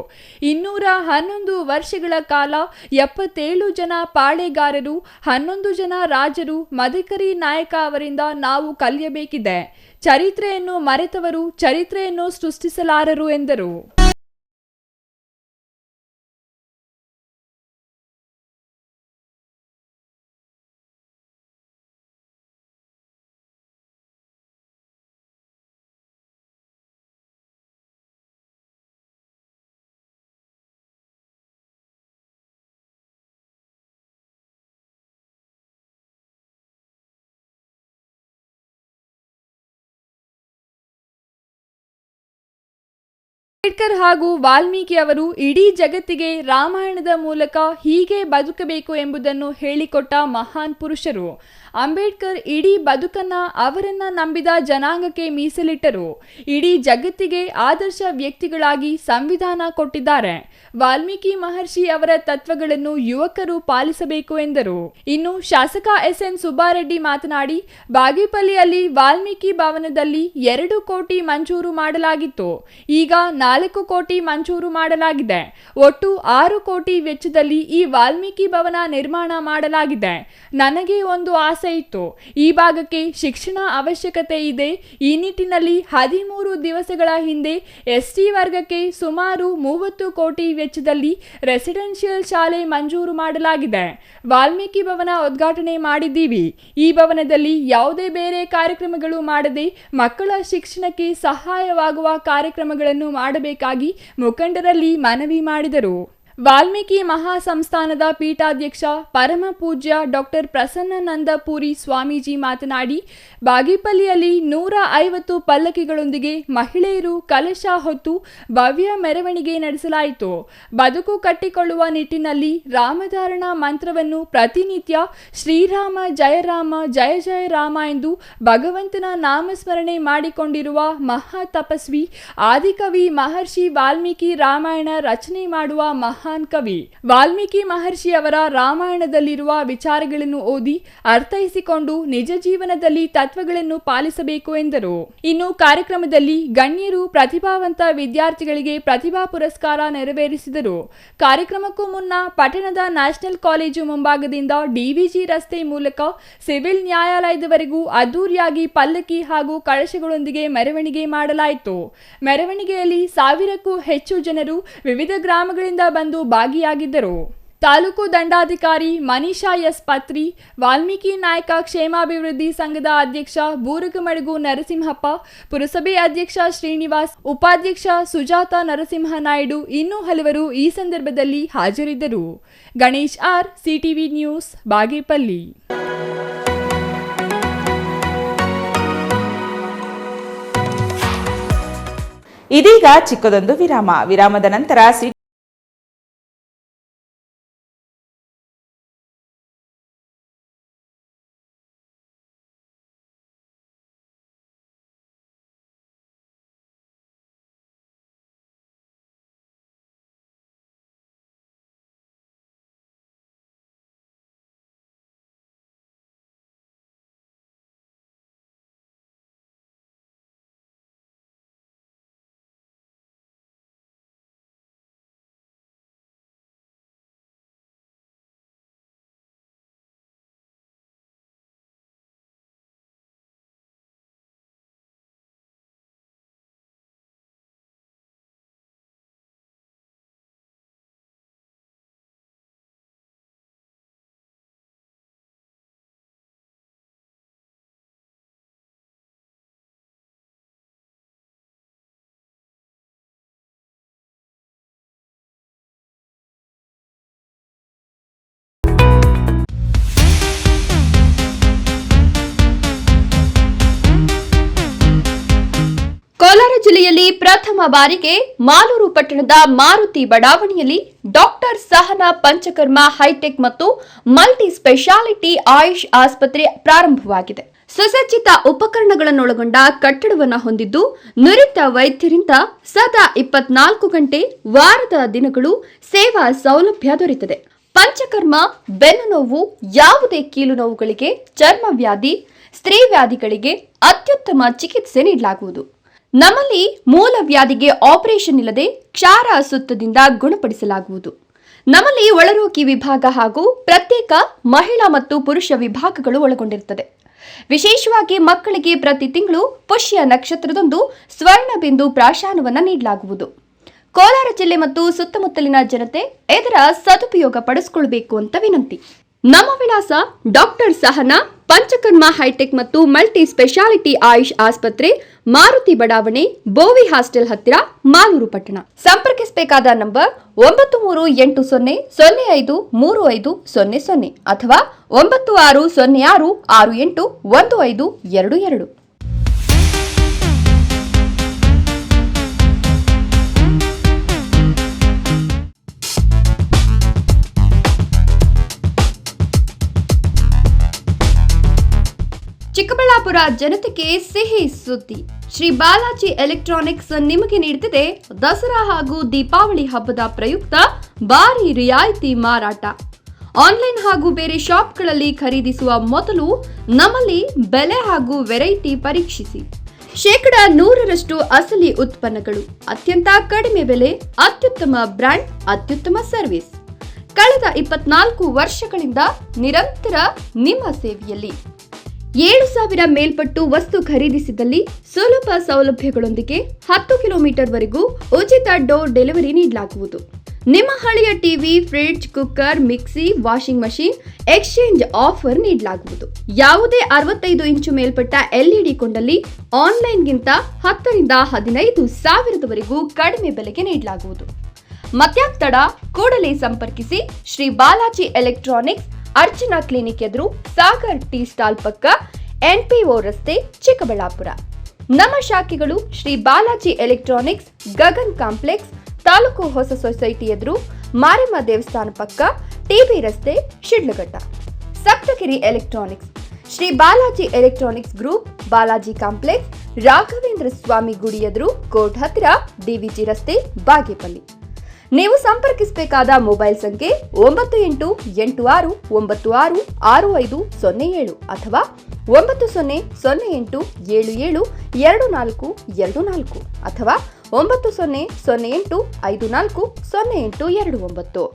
211 ವರ್ಷಗಳ ಕಾಲ 77 ಜನ ಪಾಳೆಗಾರರು, 11 ಜನ ರಾಜರು, ಮದಕರಿ ನಾಯಕ ಅವರಿಂದ ನಾವು ಕಲಿಯಬೇಕಿದೆ. ಚರಿತ್ರೆಯನ್ನು ಮರೆತವರು ಚರಿತ್ರೆಯನ್ನು ಸೃಷ್ಟಿಸಲಾರರು ಎಂದರು. ಅಂಬೇಡ್ಕರ್ ಹಾಗೂ ವಾಲ್ಮೀಕಿ ಅವರು ಇಡೀ ಜಗತ್ತಿಗೆ ರಾಮಾಯಣದ ಮೂಲಕ ಹೀಗೆ ಬದುಕಬೇಕು ಎಂಬುದನ್ನು ಹೇಳಿಕೊಟ್ಟ ಮಹಾನ್ ಪುರುಷರು. ಅಂಬೇಡ್ಕರ್ ಇಡೀ ಬದುಕನ್ನ ಅವರನ್ನ ನಂಬಿದ ಜನಾಂಗಕ್ಕೆ ಮೀಸಲಿಟ್ಟರು. ಇಡೀ ಜಗತ್ತಿಗೆ ಆದರ್ಶ ವ್ಯಕ್ತಿಗಳಾಗಿ ಸಂವಿಧಾನ ಕೊಟ್ಟಿದ್ದಾರೆ. ವಾಲ್ಮೀಕಿ ಮಹರ್ಷಿ ಅವರ ತತ್ವಗಳನ್ನು ಯುವಕರು ಪಾಲಿಸಬೇಕು ಎಂದರು. ಇನ್ನು ಶಾಸಕ ಎಸ್ಎನ್ ಸುಬ್ಬಾರೆಡ್ಡಿ ಮಾತನಾಡಿ, ಬಾಗೇಪಲ್ಲಿಯಲ್ಲಿ ವಾಲ್ಮೀಕಿ ಭವನದಲ್ಲಿ 2 ಕೋಟಿ ಮಂಜೂರು ಮಾಡಲಾಗಿತ್ತು. ಈಗ 4 ಕೋಟಿ ಮಂಜೂರು ಮಾಡಲಾಗಿದೆ. ಒಟ್ಟು 6 ಕೋಟಿ ವೆಚ್ಚದಲ್ಲಿ ಈ ವಾಲ್ಮೀಕಿ ಭವನ ನಿರ್ಮಾಣ ಮಾಡಲಾಗಿದೆ. ನನಗೆ ಒಂದು ಆಸೆ ಇತ್ತು. ಈ ಭಾಗಕ್ಕೆ ಶಿಕ್ಷಣ ಅವಶ್ಯಕತೆ ಇದೆ. ಈ ನಿಟ್ಟಿನಲ್ಲಿ 13 ದಿವಸಗಳ ಹಿಂದೆ ಎಸ್ಟಿ ವರ್ಗಕ್ಕೆ ಸುಮಾರು 30 ಕೋಟಿ ವೆಚ್ಚದಲ್ಲಿ ರೆಸಿಡೆನ್ಷಿಯಲ್ ಶಾಲೆ ಮಂಜೂರು ಮಾಡಲಾಗಿದೆ. ವಾಲ್ಮೀಕಿ ಭವನ ಉದ್ಘಾಟನೆ ಮಾಡಿದ್ದೀವಿ. ಈ ಭವನದಲ್ಲಿ ಯಾವುದೇ ಬೇರೆ ಕಾರ್ಯಕ್ರಮಗಳು ಮಾಡದೆ ಮಕ್ಕಳ ಶಿಕ್ಷಣಕ್ಕೆ ಸಹಾಯವಾಗುವ ಕಾರ್ಯಕ್ರಮಗಳನ್ನು ಮಾಡಬೇಕಾಗಿ ಮುಖಂಡರಲ್ಲಿ ಮನವಿ ಮಾಡಿದರು. ವಾಲ್ಮೀಕಿ ಮಹಾಸಂಸ್ಥಾನದ ಪೀಠಾಧ್ಯಕ್ಷ ಪರಮ ಪೂಜ್ಯ ಡಾಕ್ಟರ್ ಪ್ರಸನ್ನಾನಂದಪುರಿ ಸ್ವಾಮೀಜಿ ಮಾತನಾಡಿ, ಬಾಗೇಪಲ್ಲಿಯಲ್ಲಿ 150 ಪಲ್ಲಕ್ಕಿಗಳೊಂದಿಗೆ ಮಹಿಳೆಯರು ಕಲಶ ಹೊತ್ತು ಭವ್ಯ ಮೆರವಣಿಗೆ ನಡೆಸಲಾಯಿತು. ಬದುಕು ಕಟ್ಟಿಕೊಳ್ಳುವ ನಿಟ್ಟಿನಲ್ಲಿ ರಾಮಧಾರಣ ಮಂತ್ರವನ್ನು ಪ್ರತಿನಿತ್ಯ ಶ್ರೀರಾಮ ಜಯ ರಾಮ ಜಯ ಜಯ ರಾಮ ಎಂದು ಭಗವಂತನ ನಾಮಸ್ಮರಣೆ ಮಾಡಿಕೊಂಡಿರುವ ಮಹಾ ತಪಸ್ವಿ ಆದಿಕವಿ ಮಹರ್ಷಿ ವಾಲ್ಮೀಕಿ ರಾಮಾಯಣ ರಚನೆ ಮಾಡುವ ಮಹಾನ್ ಕವಿ. ವಾಲ್ಮೀಕಿ ಮಹರ್ಷಿ ಅವರ ರಾಮಾಯಣದಲ್ಲಿರುವ ವಿಚಾರಗಳನ್ನು ಓದಿ ಅರ್ಥೈಸಿಕೊಂಡು ನಿಜ ಜೀವನದಲ್ಲಿ ತತ್ವಗಳನ್ನು ಪಾಲಿಸಬೇಕು ಎಂದರು. ಇನ್ನು ಕಾರ್ಯಕ್ರಮದಲ್ಲಿ ಗಣ್ಯರು ಪ್ರತಿಭಾವಂತ ವಿದ್ಯಾರ್ಥಿಗಳಿಗೆ ಪ್ರತಿಭಾ ಪುರಸ್ಕಾರ ನೆರವೇರಿಸಿದರು. ಕಾರ್ಯಕ್ರಮಕ್ಕೂ ಮುನ್ನ ಪಟ್ಟಣದ ನ್ಯಾಷನಲ್ ಕಾಲೇಜು ಮುಂಭಾಗದಿಂದ ಡಿವಿಜಿ ರಸ್ತೆ ಮೂಲಕ ಸಿವಿಲ್ ನ್ಯಾಯಾಲಯದವರೆಗೂ ಅದ್ದೂರಿಯಾಗಿ ಪಲ್ಲಕ್ಕಿ ಹಾಗೂ ಕಳಶಗಳೊಂದಿಗೆ ಮೆರವಣಿಗೆ ಮಾಡಲಾಯಿತು. ಮೆರವಣಿಗೆಯಲ್ಲಿ 1000ಕ್ಕೂ ಹೆಚ್ಚು ಜನರು ವಿವಿಧ ಗ್ರಾಮಗಳಿಂದ ಬಂದು ಭಾಗಿಯಾಗಿದ್ದರು. ತಾಲೂಕು ದಂಡಾಧಿಕಾರಿ ಮನೀಷಾ ಎಸ್ ಪತ್ರಿ, ವಾಲ್ಮೀಕಿ ನಾಯಕ ಕ್ಷೇಮಾಭಿವೃದ್ಧಿ ಸಂಘದ ಅಧ್ಯಕ್ಷ ಬೂರಗಮಡಗು ನರಸಿಂಹಪ್ಪ, ಪುರಸಭೆ ಅಧ್ಯಕ್ಷ ಶ್ರೀನಿವಾಸ್, ಉಪಾಧ್ಯಕ್ಷ ಸುಜಾತ ನರಸಿಂಹನಾಯ್ಡು ಇನ್ನೂ ಹಲವರು ಈ ಸಂದರ್ಭದಲ್ಲಿ ಹಾಜರಿದ್ದರು. Ganesh R, CTV news, Bagepalli. ಇದೀಗ ಚಿಕ್ಕದೊಂದು ವಿರಾಮದ ನಂತರ ಕೋಲಾರ ಜಿಲ್ಲೆಯಲ್ಲಿ ಪ್ರಥಮ ಬಾರಿಗೆ ಮಾಲೂರು ಪಟ್ಟಣದ ಮಾರುತಿ ಬಡಾವಣೆಯಲ್ಲಿ ಡಾಕ್ಟರ್ ಸಹನಾ ಪಂಚಕರ್ಮ ಹೈಟೆಕ್ ಮತ್ತು ಮಲ್ಟಿ ಸ್ಪೆಷಾಲಿಟಿ ಆಯುಷ್ ಆಸ್ಪತ್ರೆ ಪ್ರಾರಂಭವಾಗಿದೆ. ಸುಸಜ್ಜಿತ ಉಪಕರಣಗಳನ್ನೊಳಗೊಂಡ ಕಟ್ಟಡವನ್ನು ಹೊಂದಿದ್ದು ನುರಿತ ವೈದ್ಯರಿಂದ ಸದಾ 24 ಗಂಟೆ ವಾರದ ದಿನಗಳು ಸೇವಾ ಸೌಲಭ್ಯ ದೊರೆಯುತ್ತದೆ. ಪಂಚಕರ್ಮ, ಬೆನ್ನು ನೋವು, ಯಾವುದೇ ಕೀಲು ನೋವುಗಳಿಗೆ, ಚರ್ಮ ವ್ಯಾಧಿ, ಸ್ತ್ರೀ ವ್ಯಾಧಿಗಳಿಗೆ ಅತ್ಯುತ್ತಮ ಚಿಕಿತ್ಸೆ ನೀಡಲಾಗುವುದು. ನಮ್ಮಲ್ಲಿ ಮೂಲ ವ್ಯಾಧಿಗೆ ಆಪರೇಷನ್ ಇಲ್ಲದೆ ಕ್ಷಾರ ಸುತ್ತದಿಂದ ಗುಣಪಡಿಸಲಾಗುವುದು. ನಮ್ಮಲ್ಲಿ ಒಳರೋಗಿ ವಿಭಾಗ ಹಾಗೂ ಪ್ರತ್ಯೇಕ ಮಹಿಳಾ ಮತ್ತು ಪುರುಷ ವಿಭಾಗಗಳು ಒಳಗೊಂಡಿರುತ್ತದೆ. ವಿಶೇಷವಾಗಿ ಮಕ್ಕಳಿಗೆ ಪ್ರತಿ ತಿಂಗಳು ಪುಷ್ಯ ನಕ್ಷತ್ರದಂದು ಸ್ವರ್ಣಬಿಂದು ಪ್ರಾಶಾನವನ್ನು ನೀಡಲಾಗುವುದು. ಕೋಲಾರ ಜಿಲ್ಲೆ ಮತ್ತು ಸುತ್ತಮುತ್ತಲಿನ ಜನತೆ ಇದರ ಸದುಪಯೋಗ ಪಡಿಸಿಕೊಳ್ಳಬೇಕು ಅಂತ ವಿನಂತಿ. ನಮ್ಮ ವಿಳಾಸ ಡಾಕ್ಟರ್ ಸಹನಾ ಪಂಚಕರ್ಮ ಹೈಟೆಕ್ ಮತ್ತು ಮಲ್ಟಿ ಸ್ಪೆಷಾಲಿಟಿ ಆಯುಷ್ ಆಸ್ಪತ್ರೆ, ಮಾರುತಿ ಬಡಾವಣೆ, ಬೋವಿ ಹಾಸ್ಟೆಲ್ ಹತ್ತಿರ, ಮಾಲೂರು ಪಟ್ಟಣ. ಸಂಪರ್ಕಿಸಬೇಕಾದ ನಂಬರ್ 9380053500 ಅಥವಾ 9606681522. ಚಿಕ್ಕಬಳ್ಳಾಪುರ ಜನತೆಗೆ ಸಿಹಿ ಸುದ್ದಿ. ಶ್ರೀ ಬಾಲಾಜಿ ಎಲೆಕ್ಟ್ರಾನಿಕ್ಸ್ ನಿಮಗೆ ನೀಡುತ್ತಿದೆ ದಸರಾ ಹಾಗೂ ದೀಪಾವಳಿ ಹಬ್ಬದ ಪ್ರಯುಕ್ತ ಭಾರಿ ರಿಯಾಯಿತಿ ಮಾರಾಟ. ಆನ್ಲೈನ್ ಹಾಗೂ ಬೇರೆ ಶಾಪ್ಗಳಲ್ಲಿ ಖರೀದಿಸುವ ಮೊದಲು ನಮ್ಮಲ್ಲಿ ಬೆಲೆ ಹಾಗೂ ವೆರೈಟಿ ಪರೀಕ್ಷಿಸಿ. 100% ಅಸಲಿ ಉತ್ಪನ್ನಗಳು, ಅತ್ಯಂತ ಕಡಿಮೆ ಬೆಲೆ, ಅತ್ಯುತ್ತಮ ಬ್ರ್ಯಾಂಡ್, ಅತ್ಯುತ್ತಮ ಸರ್ವಿಸ್. ಕಳೆದ 24 ವರ್ಷಗಳಿಂದ ನಿರಂತರ ನಿಮ್ಮ ಸೇವೆಯಲ್ಲಿ. 7,000 ಮೇಲ್ಪಟ್ಟು ವಸ್ತು ಖರೀದಿಸಿದಲ್ಲಿ ಸುಲಭ ಸೌಲಭ್ಯಗಳೊಂದಿಗೆ 10 ಕಿಲೋಮೀಟರ್ ವರೆಗೂ ಉಚಿತ ಡೋರ್ ಡೆಲಿವರಿ ನೀಡಲಾಗುವುದು. ನಿಮ್ಮ ಹಳೆಯ TV, fridge, cooker, mixie, washing machine exchange offer ನೀಡಲಾಗುವುದು. ಯಾವುದೇ 65 ಇಂಚು ಮೇಲ್ಪಟ್ಟ LED ಕೊಂಡಲ್ಲಿ ಆನ್ಲೈನ್ಗಿಂತ 10 ರಿಂದ 15 ಸಾವಿರದವರೆಗೂ ಕಡಿಮೆ ಬೆಲೆಗೆ ನೀಡಲಾಗುವುದು. ಮತ್ಯಾಕ್ ತಡ, ಕೂಡಲೇ ಸಂಪರ್ಕಿಸಿ. ಶ್ರೀ ಬಾಲಾಜಿ ಎಲೆಕ್ಟ್ರಾನಿಕ್ಸ್, ಅರ್ಚನಾ ಕ್ಲಿನಿಕ್ ಎದುರು, ಸಾಗರ್ ಟೀ ಸ್ಟಾಲ್ ಪಕ್ಕ, NPO ರಸ್ತೆ, ಚಿಕ್ಕಬಳ್ಳಾಪುರ. ನಮ್ಮ ಶಾಖೆಗಳು ಶ್ರೀ ಬಾಲಾಜಿ ಎಲೆಕ್ಟ್ರಾನಿಕ್ಸ್, ಗಗನ್ ಕಾಂಪ್ಲೆಕ್ಸ್, ತಾಲೂಕು ಹೊಸ ಸೊಸೈಟಿ ಎದುರು, ಮಾರಿಮ್ಮ ದೇವಸ್ಥಾನ ಪಕ್ಕ, TB ರಸ್ತೆ, Shidlaghatta. Saptagiri electronics, Shri Balaji electronics group, Balaji complex, Raghavendra Swami ಗುಡಿ ಎದುರು, ಕೋರ್ಟ್ ಹತ್ತಿರ, DVG ರಸ್ತೆ, ಬಾಗೇಪಲ್ಲಿ. ನೀವು ಸಂಪರ್ಕಿಸಬೇಕಾದ ಮೊಬೈಲ್ ಸಂಖ್ಯೆ 9886966507 ಅಥವಾ 9008772424 ಅಥವಾ 9008540829.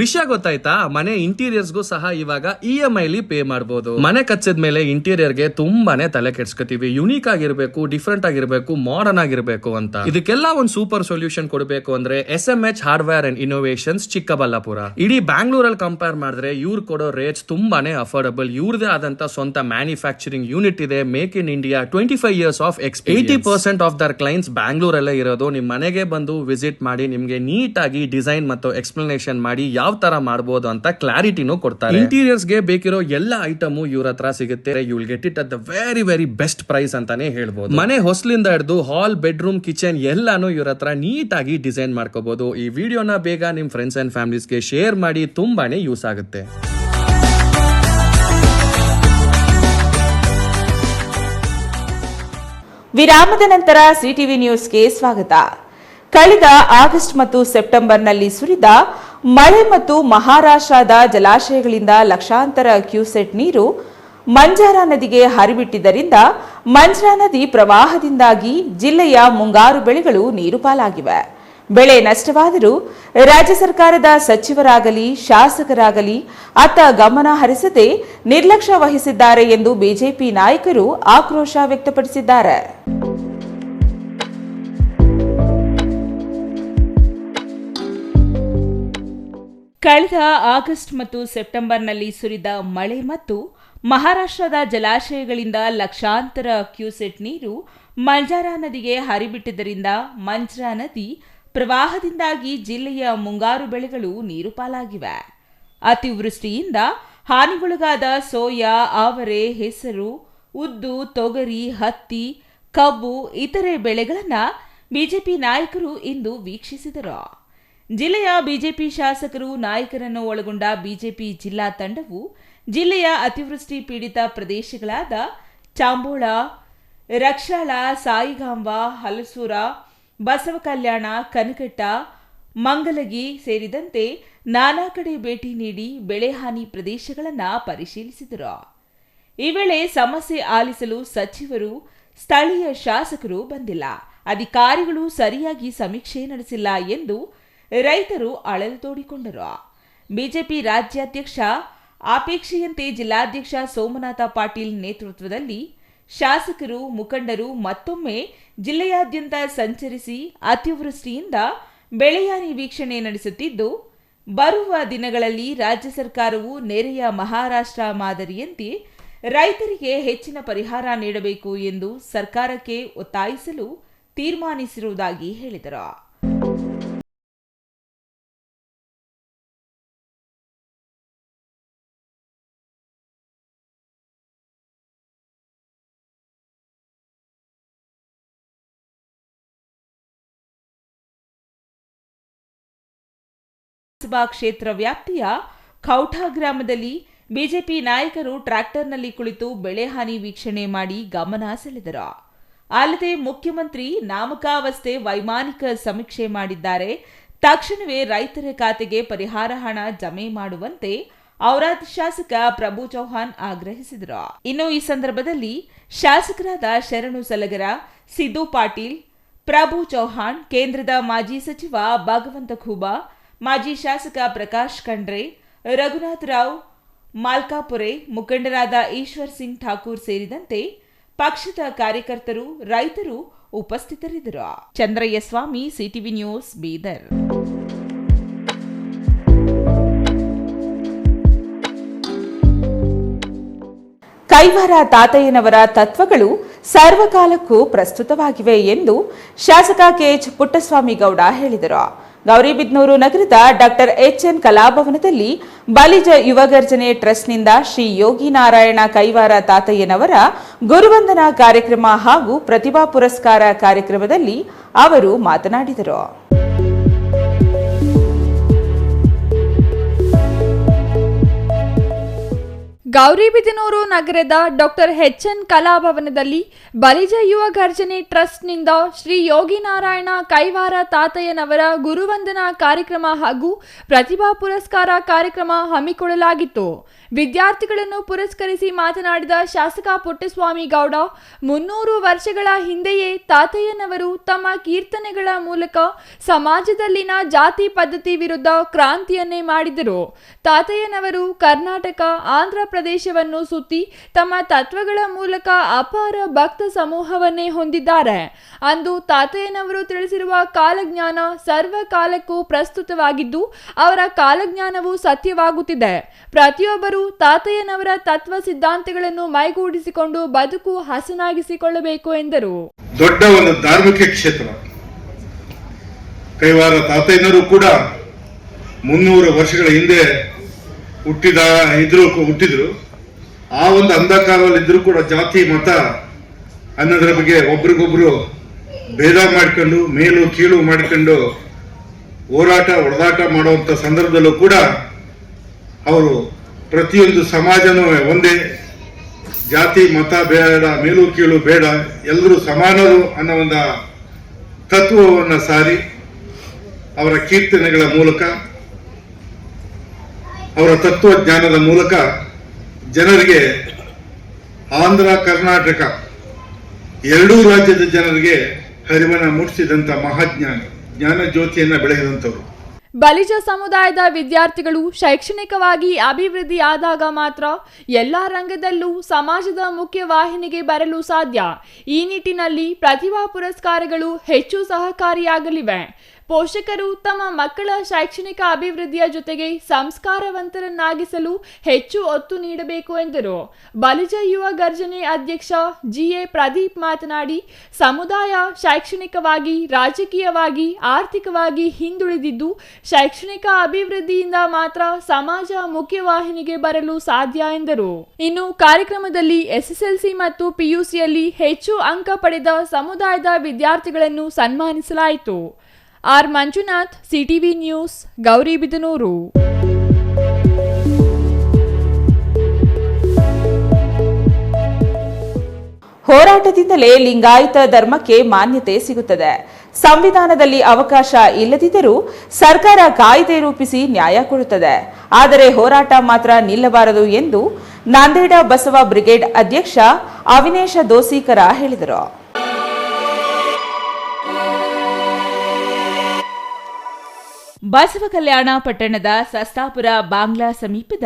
ವಿಷಯ ಗೊತ್ತಾಯ್ತಾ? ಮನೆ ಇಂಟೀರಿಯರ್ಸ್ಗೂ ಸಹ ಇವಾಗ EMI ಪೇ ಮಾಡಬಹುದು. ಮನೆ ಕಚ್ಚಿದ ಮೇಲೆ ಇಂಟೀರಿಯರ್ಗೆ ತುಂಬಾನೇ ತಲೆ ಕೆಡ್ಸ್ಕೊತೀವಿ. ಯುನೀಕ್ ಆಗಿರ್ಬೇಕು, ಡಿಫ್ರೆಂಟ್ ಆಗಿರ್ಬೇಕು, ಮಾಡರ್ನ್ ಆಗಿರ್ಬೇಕು ಅಂತ. ಇದಕ್ಕೆಲ್ಲ ಒಂದು ಸೂಪರ್ ಸೊಲ್ಯೂಷನ್ ಕೊಡಬೇಕು ಅಂದ್ರೆ SMH hardware and innovations Chikkaballapur. ಇಡೀ ಬ್ಯಾಂಗ್ಳೂರಲ್ಲಿ ಕಂಪೇರ್ ಮಾಡಿದ್ರೆ ಇವ್ರು ಕೊಡೋ ರೇಟ್ಸ್ ತುಂಬಾನೇ ಅಫೋರ್ಡಬಲ್. ಇವ್ರದೇ ಆದಂತ ಸ್ವಂತ ಮ್ಯಾನುಫ್ಯಾಕ್ಚರಿಂಗ್ ಯೂನಿಟ್ ಇದೆ. Make in India 25 years of experience. 80% of their clients ಬ್ಯಾಂಗ್ಳೂರಲ್ಲೇ ಇರೋದು. ನಿಮ್ ಮನೆಗೆ ಬಂದು ವಿಸಿಟ್ ಮಾಡಿ ನಿಮ್ಗೆ ನೀಟ್ ಆಗಿ ಡಿಸೈನ್ ಮತ್ತು ಎಕ್ಸ್ಪ್ಲನೇಷನ್ ಮಾಡಿ ಯಾವ ತರ ಮಾಡಬಹುದು ಅಂತ ಕ್ಲಾರಿಟಿನೂ ಕೊಡ್ತಾರೆ. ಇಂಟೀರಿಯರ್ಸ್ ಗೆ ಬೇಕಿರೋ ಎಲ್ಲ ಐಟಮ್ ಇವ್ರ ಹತ್ರ ಸಿಗುತ್ತೆ. You will get it at the very very best price ಅಂತಾನೆ ಹೇಳ್ಬೋದು. ಮನೆ ಹೊಸಲಿಂದ ಹಿಡಿದು ಹಾಲ್, ಬೆಡ್ರೂಮ್, ಕಿಚನ್ ಎಲ್ಲಾನು ಇವ್ರ ಹತ್ರ ನೀಟ್ ಆಗಿ ಡಿಸೈನ್ ಮಾಡ್ಕೋಬಹುದು. ಈ ವಿಡಿಯೋನ ಬೇಗ ನಿಮ್ ಫ್ರೆಂಡ್ಸ್ ಅಂಡ್ ಫ್ಯಾಮಿಲೀಸ್ಗೆ ಶೇರ್ ಮಾಡಿ, ತುಂಬಾನೇ ಯೂಸ್ ಆಗುತ್ತೆ. ವಿರಾಮದ ನಂತರ ಸಿಟಿವಿ ನ್ಯೂಸ್ಗೆ ಸ್ವಾಗತ. ಕಳೆದ ಆಗಸ್ಟ್ ಮತ್ತು ಸೆಪ್ಟೆಂಬರ್ನಲ್ಲಿ ಸುರಿದ ಮಳೆ ಮತ್ತು ಮಹಾರಾಷ್ಟ್ರದ ಜಲಾಶಯಗಳಿಂದ ಲಕ್ಷಾಂತರ ಕ್ಯೂಸೆಟ್ ನೀರು ಮಂಜಾರಾ ನದಿಗೆ ಹರಿಬಿಟ್ಟಿದ್ದರಿಂದ ಮಂಜರಾ ನದಿ ಪ್ರವಾಹದಿಂದಾಗಿ ಜಿಲ್ಲೆಯ ಮುಂಗಾರು ಬೆಳೆಗಳು ನೀರು ಪಾಲಾಗಿವೆ. ಬೆಳೆ ನಷ್ಟವಾದರೂ ರಾಜ್ಯ ಸರ್ಕಾರದ ಸಚಿವರಾಗಲಿ ಶಾಸಕರಾಗಲಿ ಅತ್ತ ಗಮನ ಹರಿಸದೆ ನಿರ್ಲಕ್ಷ್ಯ ವಹಿಸಿದ್ದಾರೆ ಎಂದು ಬಿಜೆಪಿ ನಾಯಕರು ಆಕ್ರೋಶ ವ್ಯಕ್ತಪಡಿಸಿದ್ದಾರೆ. ಕಳೆದ ಆಗಸ್ಟ್ ಮತ್ತು ಸೆಪ್ಟೆಂಬರ್ನಲ್ಲಿ ಸುರಿದ ಮಳೆ ಮತ್ತು ಮಹಾರಾಷ್ಟ್ರದ ಜಲಾಶಯಗಳಿಂದ ಲಕ್ಷಾಂತರ ಕ್ಯೂಸೆಟ್ ನೀರು ಮಂಜಾರಾ ನದಿಗೆ ಹರಿಬಿಟ್ಟಿದ್ದರಿಂದ ಮಂಜರಾ ನದಿ ಪ್ರವಾಹದಿಂದಾಗಿ ಜಿಲ್ಲೆಯ ಮುಂಗಾರು ಬೆಳೆಗಳು ನೀರು ಪಾಲಾಗಿವೆ. ಅತಿವೃಷ್ಟಿಯಿಂದ ಹಾನಿಗೊಳಗಾದ ಸೋಯಾ, ಅವರೆ, ಹೆಸರು, ಉದ್ದು, ತೊಗರಿ, ಹತ್ತಿ, ಕಬ್ಬು ಇತರೆ ಬೆಳೆಗಳನ್ನು ಬಿಜೆಪಿ ನಾಯಕರು ಇಂದು ವೀಕ್ಷಿಸಿದರು. ಜಿಲ್ಲೆಯ ಬಿಜೆಪಿ ಶಾಸಕರು, ನಾಯಕರನ್ನು ಒಳಗೊಂಡ ಬಿಜೆಪಿ ಜಿಲ್ಲಾ ತಂಡವು ಜಿಲ್ಲೆಯ ಅತಿವೃಷ್ಟಿ ಪೀಡಿತ ಪ್ರದೇಶಗಳಾದ ಚಾಂಬೋಳ, ರಕ್ಷಾಳ, ಸಾಯಿಗಾಂವ, ಹಲಸೂರ, ಬಸವಕಲ್ಯಾಣ, ಕನಕಟ್ಟ, ಮಂಗಲಗಿ ಸೇರಿದಂತೆ ನಾನಾ ಕಡೆ ಭೇಟಿ ನೀಡಿ ಬೆಳೆ ಹಾನಿ ಪ್ರದೇಶಗಳನ್ನು ಪರಿಶೀಲಿಸಿದರು. ಈ ವೇಳೆ ಸಮಸ್ಯೆ ಆಲಿಸಲು ಸಚಿವರು, ಸ್ಥಳೀಯ ಶಾಸಕರು ಬಂದಿಲ್ಲ, ಅಧಿಕಾರಿಗಳು ಸರಿಯಾಗಿ ಸಮೀಕ್ಷೆ ನಡೆಸಿಲ್ಲ ಎಂದು ರೈತರು ಅಳಲು ತೋಡಿಕೊಂಡರು. ಬಿಜೆಪಿ ರಾಜ್ಯಾಧ್ಯಕ್ಷ ಅಪೇಕ್ಷೆಯಂತೆ ಜಿಲ್ಲಾಧ್ಯಕ್ಷ ಸೋಮನಾಥ ಪಾಟೀಲ್ ನೇತೃತ್ವದಲ್ಲಿ ಶಾಸಕರು, ಮುಖಂಡರು ಮತ್ತೊಮ್ಮೆ ಜಿಲ್ಲೆಯಾದ್ಯಂತ ಸಂಚರಿಸಿ ಅತಿವೃಷ್ಟಿಯಿಂದ ಬೆಳೆಹಾನಿ ವೀಕ್ಷಣೆ ನಡೆಸುತ್ತಿದ್ದು, ಬರುವ ದಿನಗಳಲ್ಲಿ ರಾಜ್ಯ ಸರ್ಕಾರವು ನೆರೆಯ ಮಹಾರಾಷ್ಟ್ರ ಮಾದರಿಯಂತೆ ರೈತರಿಗೆ ಹೆಚ್ಚಿನ ಪರಿಹಾರ ನೀಡಬೇಕು ಎಂದು ಸರ್ಕಾರಕ್ಕೆ ಒತ್ತಾಯಿಸಲು ತೀರ್ಮಾನಿಸಿರುವುದಾಗಿ ಹೇಳಿದರು. ಲೋಕಸಭಾ ಕ್ಷೇತ್ರ ವ್ಯಾಪ್ತಿಯ ಖೌಠಾ ಗ್ರಾಮದಲ್ಲಿ ಬಿಜೆಪಿ ನಾಯಕರು ಟ್ರ್ಯಾಕ್ಟರ್ನಲ್ಲಿ ಕುಳಿತು ಬೆಳೆ ಹಾನಿ ವೀಕ್ಷಣೆ ಮಾಡಿ ಗಮನ ಸೆಳೆದರು. ಅಲ್ಲದೆ ಮುಖ್ಯಮಂತ್ರಿ ನಾಮಕಾವಸ್ಥೆ ವೈಮಾನಿಕ ಸಮೀಕ್ಷೆ ಮಾಡಿದ್ದಾರೆ, ತಕ್ಷಣವೇ ರೈತರ ಖಾತೆಗೆ ಪರಿಹಾರ ಹಣ ಜಮೆ ಮಾಡುವಂತೆ ಔರಾದ್ ಶಾಸಕ ಪ್ರಭು ಚೌಹಾಣ್ ಆಗ್ರಹಿಸಿದರು. ಇನ್ನು ಈ ಸಂದರ್ಭದಲ್ಲಿ ಶಾಸಕರಾದ ಶರಣು ಸಲಗರ, ಸಿದ್ದು ಪಾಟೀಲ್, ಪ್ರಭು ಚೌಹಾಣ್, ಕೇಂದ್ರದ ಮಾಜಿ ಸಚಿವ ಭಗವಂತ ಖೂಬಾ, ಮಾಜಿ ಶಾಸಕ ಪ್ರಕಾಶ್ ಖಂಡ್ರೆ, ರಘುನಾಥ್ ರಾವ್ ಮಾಲ್ಕಾಪುರೆ, ಮುಖಂಡರಾದ ಈಶ್ವರ್ ಸಿಂಗ್ ಠಾಕೂರ್ ಸೇರಿದಂತೆ ಪಕ್ಷದ ಕಾರ್ಯಕರ್ತರು, ರೈತರು ಉಪಸ್ಥಿತರಿದ್ದರು. ಚಂದ್ರಯ್ಯ ಸ್ವಾಮಿ, ಸಿಟಿವಿ ನ್ಯೂಸ್, ಬೀದರ್. ಕೈವಾರ ತಾತಯ್ಯನವರ ತತ್ವಗಳು ಸರ್ವಕಾಲಕ್ಕೂ ಪ್ರಸ್ತುತವಾಗಿವೆ ಎಂದು ಶಾಸಕ ಕೆಎಚ್ ಪುಟ್ಟಸ್ವಾಮಿ ಗೌಡ ಹೇಳಿದರು. ಗೌರಿಬಿದನೂರು ನಗರದ ಡಾಕ್ಟರ್ ಎಚ್ಎನ್ ಕಲಾಭವನದಲ್ಲಿ ಬಲಿಜ ಯುವಗರ್ಜನೆ ಟ್ರಸ್ಟ್ನಿಂದ ಶ್ರೀ ಯೋಗಿ ನಾರಾಯಣ ಕೈವಾರ ತಾತಯ್ಯನವರ ಗುರುವಂದನಾ ಕಾರ್ಯಕ್ರಮ ಹಾಗೂ ಪ್ರತಿಭಾ ಪುರಸ್ಕಾರ ಕಾರ್ಯಕ್ರಮದಲ್ಲಿ ಅವರು ಮಾತನಾಡಿದರು. ಗೌರಿಬಿದನೂರು ನಗರದ ಡಾಕ್ಟರ್ ಎಚ್.ಎನ್. ಕಲಾಭವನದಲ್ಲಿ ಬಲಿಜ ಯುವ ಗರ್ಜನೆ ಟ್ರಸ್ಟ್ನಿಂದ ಶ್ರೀ ಯೋಗಿನಾರಾಯಣ ಕೈವಾರ ತಾತಯ್ಯನವರ ಗುರುವಂದನಾ ಕಾರ್ಯಕ್ರಮ ಹಾಗೂ ಪ್ರತಿಭಾ ಪುರಸ್ಕಾರ ಕಾರ್ಯಕ್ರಮ ಹಮ್ಮಿಕೊಳ್ಳಲಾಗಿತ್ತು. ವಿದ್ಯಾರ್ಥಿಗಳನ್ನು ಪುರಸ್ಕರಿಸಿ ಮಾತನಾಡಿದ ಶಾಸಕ ಪುಟ್ಟಸ್ವಾಮಿ ಗೌಡ, 300 ವರ್ಷಗಳ ಹಿಂದೆಯೇ ತಾತಯ್ಯನವರು ತಮ್ಮ ಕೀರ್ತನೆಗಳ ಮೂಲಕ ಸಮಾಜದಲ್ಲಿನ ಜಾತಿ ಪದ್ಧತಿ ವಿರುದ್ಧ ಕ್ರಾಂತಿಯನ್ನೇ ಮಾಡಿದರು. ತಾತಯ್ಯನವರು ಕರ್ನಾಟಕ, ಆಂಧ್ರ ಪ್ರದೇಶವನ್ನು ಸುತ್ತಿ ತಮ್ಮ ತತ್ವಗಳ ಮೂಲಕ ಅಪಾರ ಭಕ್ತ ಸಮೂಹವನ್ನೇ ಹೊಂದಿದ್ದಾರೆ. ಅಂದು ತಾತಯ್ಯನವರು ತಿಳಿಸಿರುವ ಕಾಲಜ್ಞಾನ ಸರ್ವಕಾಲಕ್ಕೂ ಪ್ರಸ್ತುತವಾಗಿದ್ದು, ಅವರ ಕಾಲಜ್ಞಾನವು ಸತ್ಯವಾಗುತ್ತಿದೆ. ಪ್ರತಿಯೊಬ್ಬರು ತಾತಯ್ಯನವರ ತತ್ವ ಸಿದ್ಧಾಂತಗಳನ್ನು ಮೈಗೂಡಿಸಿಕೊಂಡು ಬದುಕು ಹಸನಾಗಿಸಿಕೊಳ್ಳಬೇಕು ಎಂದರು. ದೊಡ್ಡ ಒಂದು ಧಾರ್ಮಿಕ ಕ್ಷೇತ್ರ ಕೈವಾರ ತಾತಯ್ಯನವರು ಕೂಡ 300 ವರ್ಷಗಳ ಹಿಂದೆ ಹುಟ್ಟಿದ್ರು. ಆ ಒಂದು ಅಂಧಕಾರದಲ್ಲಿ ಇದ್ರೂ ಕೂಡ ಜಾತಿ ಮತ ಅನ್ನೋದ್ರ ಬಗ್ಗೆ ಒಬ್ರಿಗೊಬ್ರು ಭೇದ ಮಾಡ್ಕೊಂಡು ಮೇಲು ಕೀಳು ಮಾಡ್ಕೊಂಡು ಹೊಡೆದಾಟ ಮಾಡುವಂತ ಸಂದರ್ಭದಲ್ಲೂ ಕೂಡ ಅವರು ಪ್ರತಿಯೊಂದು ಸಮಾಜನೂ ಒಂದೇ, ಜಾತಿ ಮತ ಬೇಡ, ಮೇಲು ಕೀಳು ಬೇಡ, ಎಲ್ಲರೂ ಸಮಾನರು ಅನ್ನೋ ಒಂದು ತತ್ವವನ್ನು ಸಾರಿ ಅವರ ಕೀರ್ತನೆಗಳ ಮೂಲಕ, ಅವರ ತತ್ವಜ್ಞಾನದ ಮೂಲಕ ಜನರಿಗೆ ಆಂಧ್ರ ಕರ್ನಾಟಕ ಎರಡೂ ರಾಜ್ಯದ ಜನರಿಗೆ ಹರಿವನ್ನ ಮೂಡಿಸಿದಂತ ಮಹಾಜ್ಞಾನಿ, ಜ್ಞಾನ ಜ್ಯೋತಿಯನ್ನ ಬೆಳಗಿದಂಥವ್ರು. ಬಲಿಜ ಸಮುದಾಯದ ವಿದ್ಯಾರ್ಥಿಗಳು ಶೈಕ್ಷಣಿಕವಾಗಿ ಅಭಿವೃದ್ಧಿ ಆದಾಗ ಮಾತ್ರ ಎಲ್ಲ ರಂಗದಲ್ಲೂ ಸಮಾಜದ ಮುಖ್ಯವಾಹಿನಿಗೆ ಬರಲು ಸಾಧ್ಯ. ಈ ನಿಟ್ಟಿನಲ್ಲಿ ಪ್ರತಿಭಾ ಪುರಸ್ಕಾರಗಳು ಹೆಚ್ಚು ಸಹಕಾರಿಯಾಗಲಿವೆ. ಪೋಷಕರು ತಮ್ಮ ಮಕ್ಕಳ ಶೈಕ್ಷಣಿಕ ಅಭಿವೃದ್ಧಿಯ ಜೊತೆಗೆ ಸಂಸ್ಕಾರವಂತರನ್ನಾಗಿಸಲು ಹೆಚ್ಚು ಒತ್ತು ನೀಡಬೇಕು ಎಂದರು. ಬಲಿಜ ಯುವ ಗರ್ಜನೆ ಅಧ್ಯಕ್ಷ ಜಿ.ಎ. ಪ್ರದೀಪ್ ಮಾತನಾಡಿ, ಸಮುದಾಯ ಶೈಕ್ಷಣಿಕವಾಗಿ, ರಾಜಕೀಯವಾಗಿ, ಆರ್ಥಿಕವಾಗಿ ಹಿಂದುಳಿದಿದ್ದು, ಶೈಕ್ಷಣಿಕ ಅಭಿವೃದ್ಧಿಯಿಂದ ಮಾತ್ರ ಸಮಾಜ ಮುಖ್ಯವಾಹಿನಿಗೆ ಬರಲು ಸಾಧ್ಯ ಎಂದರು. ಇನ್ನು ಕಾರ್ಯಕ್ರಮದಲ್ಲಿ ಎಸ್ಎಸ್ಎಲ್ಸಿ ಮತ್ತು ಪಿಯುಸಿಯಲ್ಲಿ ಹೆಚ್ಚು ಅಂಕ ಪಡೆದ ಸಮುದಾಯದ ವಿದ್ಯಾರ್ಥಿಗಳನ್ನು ಸನ್ಮಾನಿಸಲಾಯಿತು. R Manjunath, CTV news, Gauribidanur. ಹೋರಾಟದಿಂದಲೇ ಲಿಂಗಾಯತ ಧರ್ಮಕ್ಕೆ ಮಾನ್ಯತೆ ಸಿಗುತ್ತದೆ. ಸಂವಿಧಾನದಲ್ಲಿ ಅವಕಾಶ ಇಲ್ಲದಿದ್ದರೂ ಸರ್ಕಾರ ಕಾಯ್ದೆ ರೂಪಿಸಿ ನ್ಯಾಯ ಕೊಡುತ್ತದೆ. ಆದರೆ ಹೋರಾಟ ಮಾತ್ರ ನಿಲ್ಲಬಾರದು ಎಂದು ನಾಂದೇಡ ಬಸವ ಬ್ರಿಗೇಡ್ ಅಧ್ಯಕ್ಷ ಅವಿನೇಶ ದೋಸೀಕರ ಹೇಳಿದರು. ಬಸವ ಕಲ್ಯಾಣ ಪಟ್ಟಣದ ಸಸ್ತಾಪುರ ಬಾಂಗ್ಲಾ ಸಮೀಪದ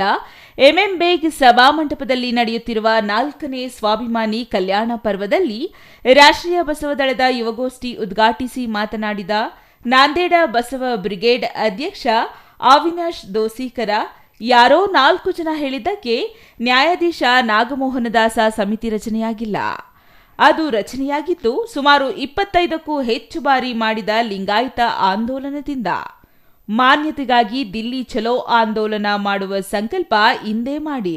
ಎಂಎಂಬೇಗ್ ಸಭಾಮಂಟಪದಲ್ಲಿ ನಡೆಯುತ್ತಿರುವ 4ನೇ ಸ್ವಾಭಿಮಾನಿ ಕಲ್ಯಾಣ ಪರ್ವದಲ್ಲಿ ರಾಷ್ಟ್ರೀಯ ಬಸವ ದಳದ ಯುವಗೋಷ್ಠಿ ಉದ್ಘಾಟಿಸಿ ಮಾತನಾಡಿದ ನಾಂದೇಡ ಬಸವ ಬ್ರಿಗೇಡ್ ಅಧ್ಯಕ್ಷ ಅವಿನಾಶ್ ದೋಸೀಕರ, ಯಾರೋ 4 ಜನ ಹೇಳಿದ್ದಕ್ಕೆ ನ್ಯಾಯಾಧೀಶ ನಾಗಮೋಹನದಾಸ ಸಮಿತಿ ರಚನೆಯಾಗಿಲ್ಲ. ಅದು ರಚನೆಯಾಗಿದ್ದು ಸುಮಾರು 25ಕ್ಕೂ ಹೆಚ್ಚು ಬಾರಿ ಮಾಡಿದ ಲಿಂಗಾಯತ ಆಂದೋಲನದಿಂದ. ಮಾನ್ಯತೆಗಾಗಿ ದಿಲ್ಲಿ ಚಲೋ ಆಂದೋಲನ ಮಾಡುವ ಸಂಕಲ್ಪ ಹಿಂದೆ ಮಾಡಿ.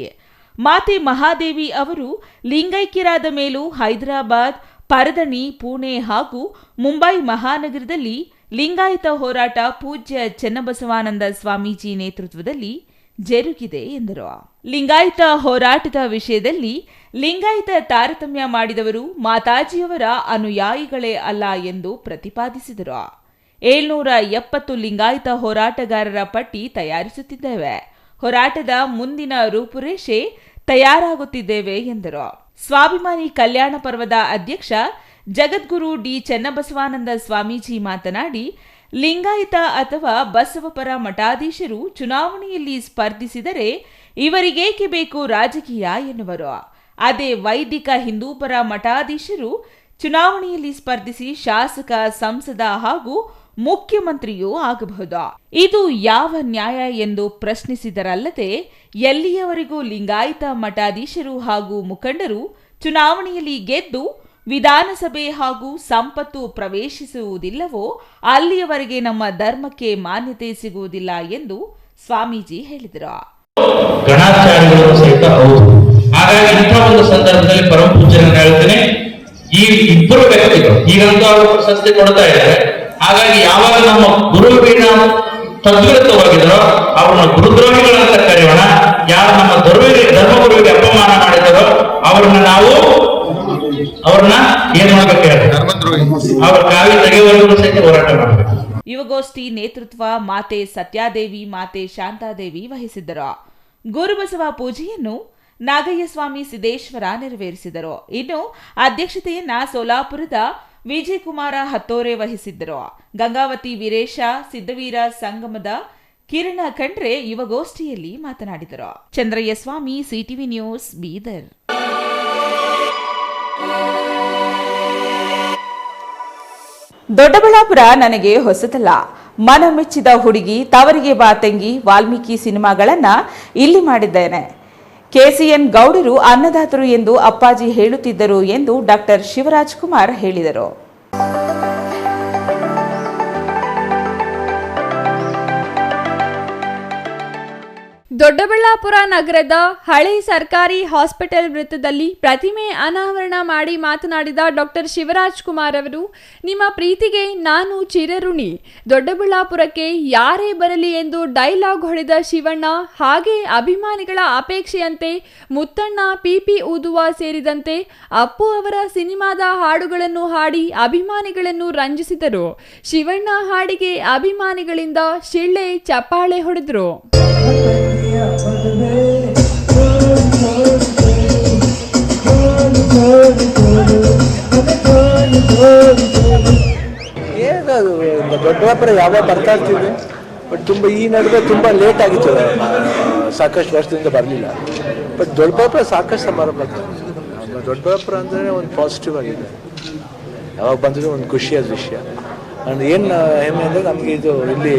ಮಾತೆ ಮಹಾದೇವಿ ಅವರು ಲಿಂಗೈಕ್ಯರಾದ ಮೇಲೂ ಹೈದರಾಬಾದ್, ಪರದಣಿ, ಪುಣೆ ಹಾಗೂ ಮುಂಬೈ ಮಹಾನಗರದಲ್ಲಿ ಲಿಂಗಾಯತ ಹೋರಾಟ ಪೂಜ್ಯ ಚೆನ್ನಬಸವಾನಂದ ಸ್ವಾಮೀಜಿ ನೇತೃತ್ವದಲ್ಲಿ ಜರುಗಿದೆ ಎಂದರು. ಲಿಂಗಾಯತ ಹೋರಾಟದ ವಿಷಯದಲ್ಲಿ ಲಿಂಗಾಯತ ತಾರತಮ್ಯ ಮಾಡಿದವರು ಮಾತಾಜಿಯವರ ಅನುಯಾಯಿಗಳೇ ಅಲ್ಲ ಎಂದು ಪ್ರತಿಪಾದಿಸಿದರು. 770 ಲಿಂಗಾಯತ ಹೋರಾಟಗಾರರ ಪಟ್ಟಿ ತಯಾರಿಸುತ್ತಿದ್ದೇವೆ. ಹೋರಾಟದ ಮುಂದಿನ ರೂಪುರೇಷೆ ತಯಾರಾಗುತ್ತಿದ್ದೇವೆ ಎಂದರು. ಸ್ವಾಭಿಮಾನಿ ಕಲ್ಯಾಣ ಪರ್ವದ ಅಧ್ಯಕ್ಷ ಜಗದ್ಗುರು ಡಿ ಚೆನ್ನಬಸವಾನಂದ ಸ್ವಾಮೀಜಿ ಮಾತನಾಡಿ, ಲಿಂಗಾಯತ ಅಥವಾ ಬಸವಪರ ಮಠಾಧೀಶರು ಚುನಾವಣೆಯಲ್ಲಿ ಸ್ಪರ್ಧಿಸಿದರೆ ಇವರಿಗೇಕೆ ಬೇಕು ರಾಜಕೀಯ ಎನ್ನುವರು. ಅದೇ ವೈದಿಕ ಹಿಂದೂಪರ ಮಠಾಧೀಶರು ಚುನಾವಣೆಯಲ್ಲಿ ಸ್ಪರ್ಧಿಸಿ ಶಾಸಕ, ಸಂಸದ ಹಾಗೂ ಮುಖ್ಯಮಂತ್ರಿಯೂ ಆಗಬಹುದು. ಇದು ಯಾವ ನ್ಯಾಯ ಎಂದು ಪ್ರಶ್ನಿಸಿದರಲ್ಲದೆ, ಎಲ್ಲಿಯವರೆಗೂ ಲಿಂಗಾಯತ ಮಠಾಧೀಶರು ಹಾಗೂ ಮುಖಂಡರು ಚುನಾವಣೆಯಲ್ಲಿ ಗೆದ್ದು ವಿಧಾನಸಭೆ ಹಾಗೂ ಸಂಪತ್ತು ಪ್ರವೇಶಿಸುವುದಿಲ್ಲವೋ ಅಲ್ಲಿಯವರೆಗೆ ನಮ್ಮ ಧರ್ಮಕ್ಕೆ ಮಾನ್ಯತೆ ಸಿಗುವುದಿಲ್ಲ ಎಂದು ಸ್ವಾಮೀಜಿ ಹೇಳಿದರು. ಗಣಾಚಾರ್ಯರು ಸಹಿತ ಹೌದು. ಹಾಗಾಗಿ ಇಂಥ ಒಂದು ಸಂದರ್ಭದಲ್ಲಿ ಪರಮ ಪೂಜ್ಯರನ್ನು ಹೇಳ್ತೇನೆ, ಈ ಇಬ್ಬರು ವ್ಯಕ್ತಿಗಳು ಈಗಂತೂ ಅವರು ಪ್ರಶಸ್ತಿ ಕೊಡ್ತಾ ಇದ್ದಾರೆ. ಹಾಗಾಗಿ ಯಾವಾಗ ನಮ್ಮ ಗುರುವಿನ ತದ್ವಿರುದ್ಧವಾಗಿದ್ದಾರೋ ಅವ್ರನ್ನ ಗುರುದ್ರೋಹಿಗಳಂತ ಕರೆಯೋಣ. ಯಾರು ನಮ್ಮ ಧರ್ಮಗುರುವಿಗೆ ಅಪಮಾನ ಮಾಡಿದರೋ ಅವ್ರನ್ನ ಏನ್ ಮಾಡ್ಬೇಕು ಹೇಳಿ, ಅವ್ರ ಕಾವಿ ತೆಗೆಯುವವರೆಗೂ ಸಹಿತ ಹೋರಾಟ ಮಾಡಬೇಕು. ಯುವಗೋಷ್ಠಿ ನೇತೃತ್ವ ಮಾತೆ ಸತ್ಯಾದೇವಿ, ಮಾತೆ ಶಾಂತಾದೇವಿ ವಹಿಸಿದ್ದರು. ಗುರುಬಸವ ಪೂಜೆಯನ್ನು ನಾಗಯ್ಯಸ್ವಾಮಿ ಸಿದ್ದೇಶ್ವರ ನೆರವೇರಿಸಿದರು. ಇನ್ನು ಅಧ್ಯಕ್ಷತೆಯನ್ನ ಸೋಲಾಪುರದ ವಿಜಯಕುಮಾರ ಹತ್ತೋರೆ ವಹಿಸಿದ್ದರು. ಗಂಗಾವತಿ ವೀರೇಶ, ಸಿದ್ದವೀರ ಸಂಗಮದ ಕಿರಣ ಖಂಡ್ರೆ ಯುವಗೋಷ್ಠಿಯಲ್ಲಿ ಮಾತನಾಡಿದರು. ಚಂದ್ರಯ್ಯ ಸ್ವಾಮಿ, ಸಿಟಿವಿ ನ್ಯೂಸ್, ಬೀದರ್. ದೊಡ್ಡಬಳ್ಳಾಪುರ ನನಗೆ ಹೊಸತಲ್ಲ. ಮನಮೆಚ್ಚಿದ ಹುಡುಗಿ, ತವರಿಗೆ ಬಾ ತಂಗಿ, ವಾಲ್ಮೀಕಿ ಸಿನಿಮಾಗಳನ್ನ ಇಲ್ಲಿ ಮಾಡಿದ್ದೇನೆ. ಕೆಸಿಎನ್ ಗೌಡರು ಅನ್ನದಾತರು ಎಂದು ಅಪ್ಪಾಜಿ ಹೇಳುತ್ತಿದ್ದರು ಎಂದು ಡಾಕ್ಟರ್ ಶಿವರಾಜ್ ಕುಮಾರ್ ಹೇಳಿದರು. ದೊಡ್ಡಬಳ್ಳಾಪುರ ನಗರದ ಹಳೆ ಸರ್ಕಾರಿ ಹಾಸ್ಪಿಟಲ್ ವೃತ್ತದಲ್ಲಿ ಪ್ರತಿಮೆ ಅನಾವರಣ ಮಾಡಿ ಮಾತನಾಡಿದ ಡಾಕ್ಟರ್ ಶಿವರಾಜ್ ಕುಮಾರ್ ಅವರು, ನಿಮ್ಮ ಪ್ರೀತಿಗೆ ನಾನು ಚಿರಋಣಿ. ದೊಡ್ಡಬಳ್ಳಾಪುರಕ್ಕೆ ಯಾರೇ ಬರಲಿ ಎಂದು ಡೈಲಾಗ್ ಹೊಡೆದ ಶಿವಣ್ಣ, ಹಾಗೆ ಅಭಿಮಾನಿಗಳ ಅಪೇಕ್ಷೆಯಂತೆ ಮುತ್ತಣ್ಣ ಪಿಪಿ ಊದುವ ಸೇರಿದಂತೆ ಅಪ್ಪು ಅವರ ಸಿನಿಮಾದ ಹಾಡುಗಳನ್ನು ಹಾಡಿ ಅಭಿಮಾನಿಗಳನ್ನು ರಂಜಿಸಿದರು. ಶಿವಣ್ಣ ಹಾಡಿಗೆ ಅಭಿಮಾನಿಗಳಿಂದ ಶಿಳ್ಳೆ ಚಪ್ಪಾಳೆ ಹೊಡೆದರು. ಏನದು ದೊಡ್ಡಬಳ್ಳಾಪುರ ಯಾವಾಗ ಬರ್ತಾ ಇರ್ತೀವಿ, ಬಟ್ ತುಂಬ ಈ ನಡುವೆ ತುಂಬ ಲೇಟ್ ಆಗಿತ್ತು, ಸಾಕಷ್ಟು ವರ್ಷದಿಂದ ಬರಲಿಲ್ಲ. ಬಟ್ ದೊಡ್ಡಬಳ್ಳಾಪುರ ಸಾಕಷ್ಟು ಸಮಾರಂಭ ಆಗ್ತದೆ. ದೊಡ್ಡಬಳ್ಳಾಪುರ ಅಂದರೆ ಒಂದು ಪಾಸಿಟಿವ್ ಆಗಿದೆ, ಯಾವಾಗ ಬಂದರೂ ಒಂದು ಖುಷಿಯಾದ ವಿಷಯ. ಅಂಡ್ ಏನು ಹೆಮ್ಮೆ ಅಂದರೆ ನಮಗೆ ಇದು ಇಲ್ಲಿ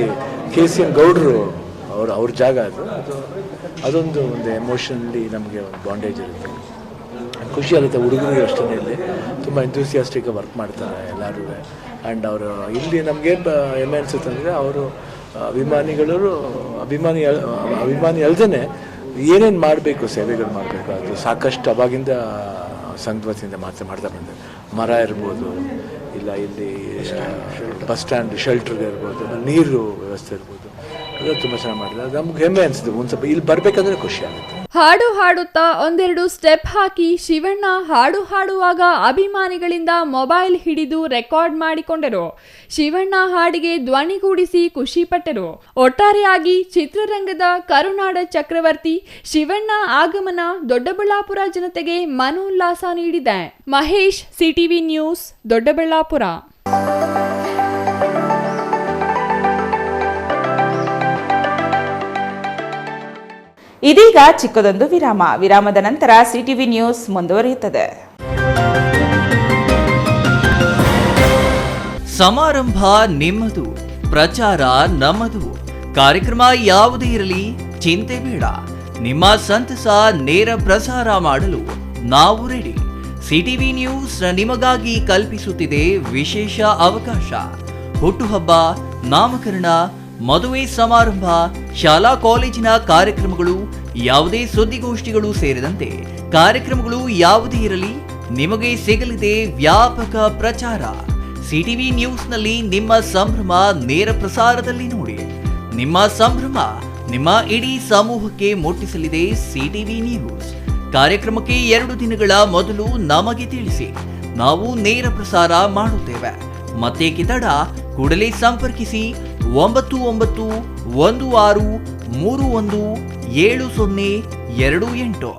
ಕೆಸಿಎನ್ ಗೌಡರು ಅವ್ರ ಜಾಗ ಅದೊಂದು ಎಮೋಷನಲಿ ನಮಗೆ ಒಂದು ಬಾಂಡೇಜ್ ಇರುತ್ತೆ, ಖುಷಿ ಆಗುತ್ತೆ. ಹುಡುಗರಿಗೆ ಅಷ್ಟೇ ಇಲ್ಲಿ ತುಂಬ ಎಂಥೂಸಿಯಾಸ್ಟಿಕ್ ವರ್ಕ್ ಮಾಡ್ತಾರೆ ಎಲ್ಲರೂ. ಆ್ಯಂಡ್ ಅವರು ಇಲ್ಲಿ ನಮಗೇನು ಹೆಮ್ಮೆ ಅನಿಸುತ್ತೆ ಅಂದರೆ ಅವರು ಅಭಿಮಾನಿ ಅಲ್ಲದೇ ಏನೇನು ಮಾಡಬೇಕು, ಸೇವೆಗಳು ಮಾಡಬೇಕು, ಅದು ಸಾಕಷ್ಟು ಅವಾಗಿಂದ ಸಂಘದಿಂದ ಮಾಡ್ತಾ ಬಂದೆ. ಮರ ಇರ್ಬೋದು, ಇಲ್ಲ ಇಲ್ಲಿ ಬಸ್ ಸ್ಟ್ಯಾಂಡ್ ಶೆಲ್ಟರ್ ಇರ್ಬೋದು, ನೀರು ವ್ಯವಸ್ಥೆ ಇರ್ಬೋದು, ಅದು ತುಂಬ ಚೆನ್ನಾಗಿ ಮಾಡಿದೆ. ನಮ್ಗೆ ಹೆಮ್ಮೆ ಅನಿಸುತ್ತೆ. ಒಂದು ಸ್ವಲ್ಪ ಇಲ್ಲಿ ಬರಬೇಕಂದ್ರೆ ಖುಷಿ ಆಗುತ್ತೆ. ಹಾಡು ಹಾಡುತ್ತಾ ಒಂದೆರಡು ಸ್ಟೆಪ್ ಹಾಕಿ ಶಿವಣ್ಣ ಹಾಡು ಹಾಡುವಾಗ ಅಭಿಮಾನಿಗಳಿಂದ ಮೊಬೈಲ್ ಹಿಡಿದು ರೆಕಾರ್ಡ್ ಮಾಡಿಕೊಂಡರು. ಶಿವಣ್ಣ ಹಾಡಿಗೆ ಧ್ವನಿಗೂಡಿಸಿ ಖುಷಿಪಟ್ಟರು. ಒಟ್ಟಾರೆಯಾಗಿ ಚಿತ್ರರಂಗದ ಕರುನಾಡ ಚಕ್ರವರ್ತಿ ಶಿವಣ್ಣ ಆಗಮನ ದೊಡ್ಡಬಳ್ಳಾಪುರ ಜನತೆಗೆ ಮನೋಲ್ಲಾಸ ನೀಡಿದೆ. Mahesh, CTV news, Doddaballapur. ಇದೀಗ ಚಿಕ್ಕದೊಂದು ವಿರಾಮದ ನಂತರ ಸಿಟಿವಿ ನ್ಯೂಸ್ ಮುಂದುವರಿಯುತ್ತದೆ. ಸಮಾರಂಭ ನಿಮ್ಮದು, ಪ್ರಚಾರ ನಮ್ಮದು. ಕಾರ್ಯಕ್ರಮ ಯಾವುದೇ ಇರಲಿ ಚಿಂತೆ ಬೇಡ. ನಿಮ್ಮ ಸಂತಸ ನೇರ ಪ್ರಸಾರ ಮಾಡಲು ನಾವು ರೆಡಿ. ಸಿಟಿವಿ ನ್ಯೂಸ್ ನಿಮಗಾಗಿ ಕಲ್ಪಿಸುತ್ತಿದೆ ವಿಶೇಷ ಅವಕಾಶ. ಹುಟ್ಟುಹಬ್ಬ, ನಾಮಕರಣ, ಮದುವೆ ಸಮಾರಂಭ, ಶಾಲಾ ಕಾಲೇಜಿನ ಕಾರ್ಯಕ್ರಮಗಳು, ಯಾವುದೇ ಸುದ್ದಿಗೋಷ್ಠಿಗಳು ಸೇರಿದಂತೆ ಕಾರ್ಯಕ್ರಮಗಳು ಯಾವುದೇ ಇರಲಿ ನಿಮಗೆ ಸಿಗಲಿದೆ ವ್ಯಾಪಕ ಪ್ರಚಾರ. ಸಿಟಿವಿ ನ್ಯೂಸ್ನಲ್ಲಿ ನಿಮ್ಮ ಸಂಭ್ರಮ ನೇರ ಪ್ರಸಾರದಲ್ಲಿ ನೋಡಿ. ನಿಮ್ಮ ಸಂಭ್ರಮ ನಿಮ್ಮ ಇಡೀ ಸಮೂಹಕ್ಕೆ ಮುಟ್ಟಿಸಲಿದೆ ಸಿಟಿವಿ ನ್ಯೂಸ್. ಕಾರ್ಯಕ್ರಮಕ್ಕೆ 2 ದಿನಗಳ ಮೊದಲು ನಮಗೆ ತಿಳಿಸಿ, ನಾವು ನೇರ ಪ್ರಸಾರ ಮಾಡುತ್ತೇವೆ. ಮತ್ತೇಕೆ ತಡ, ಕೂಡಲೇ ಸಂಪರ್ಕಿಸಿ 9916317028.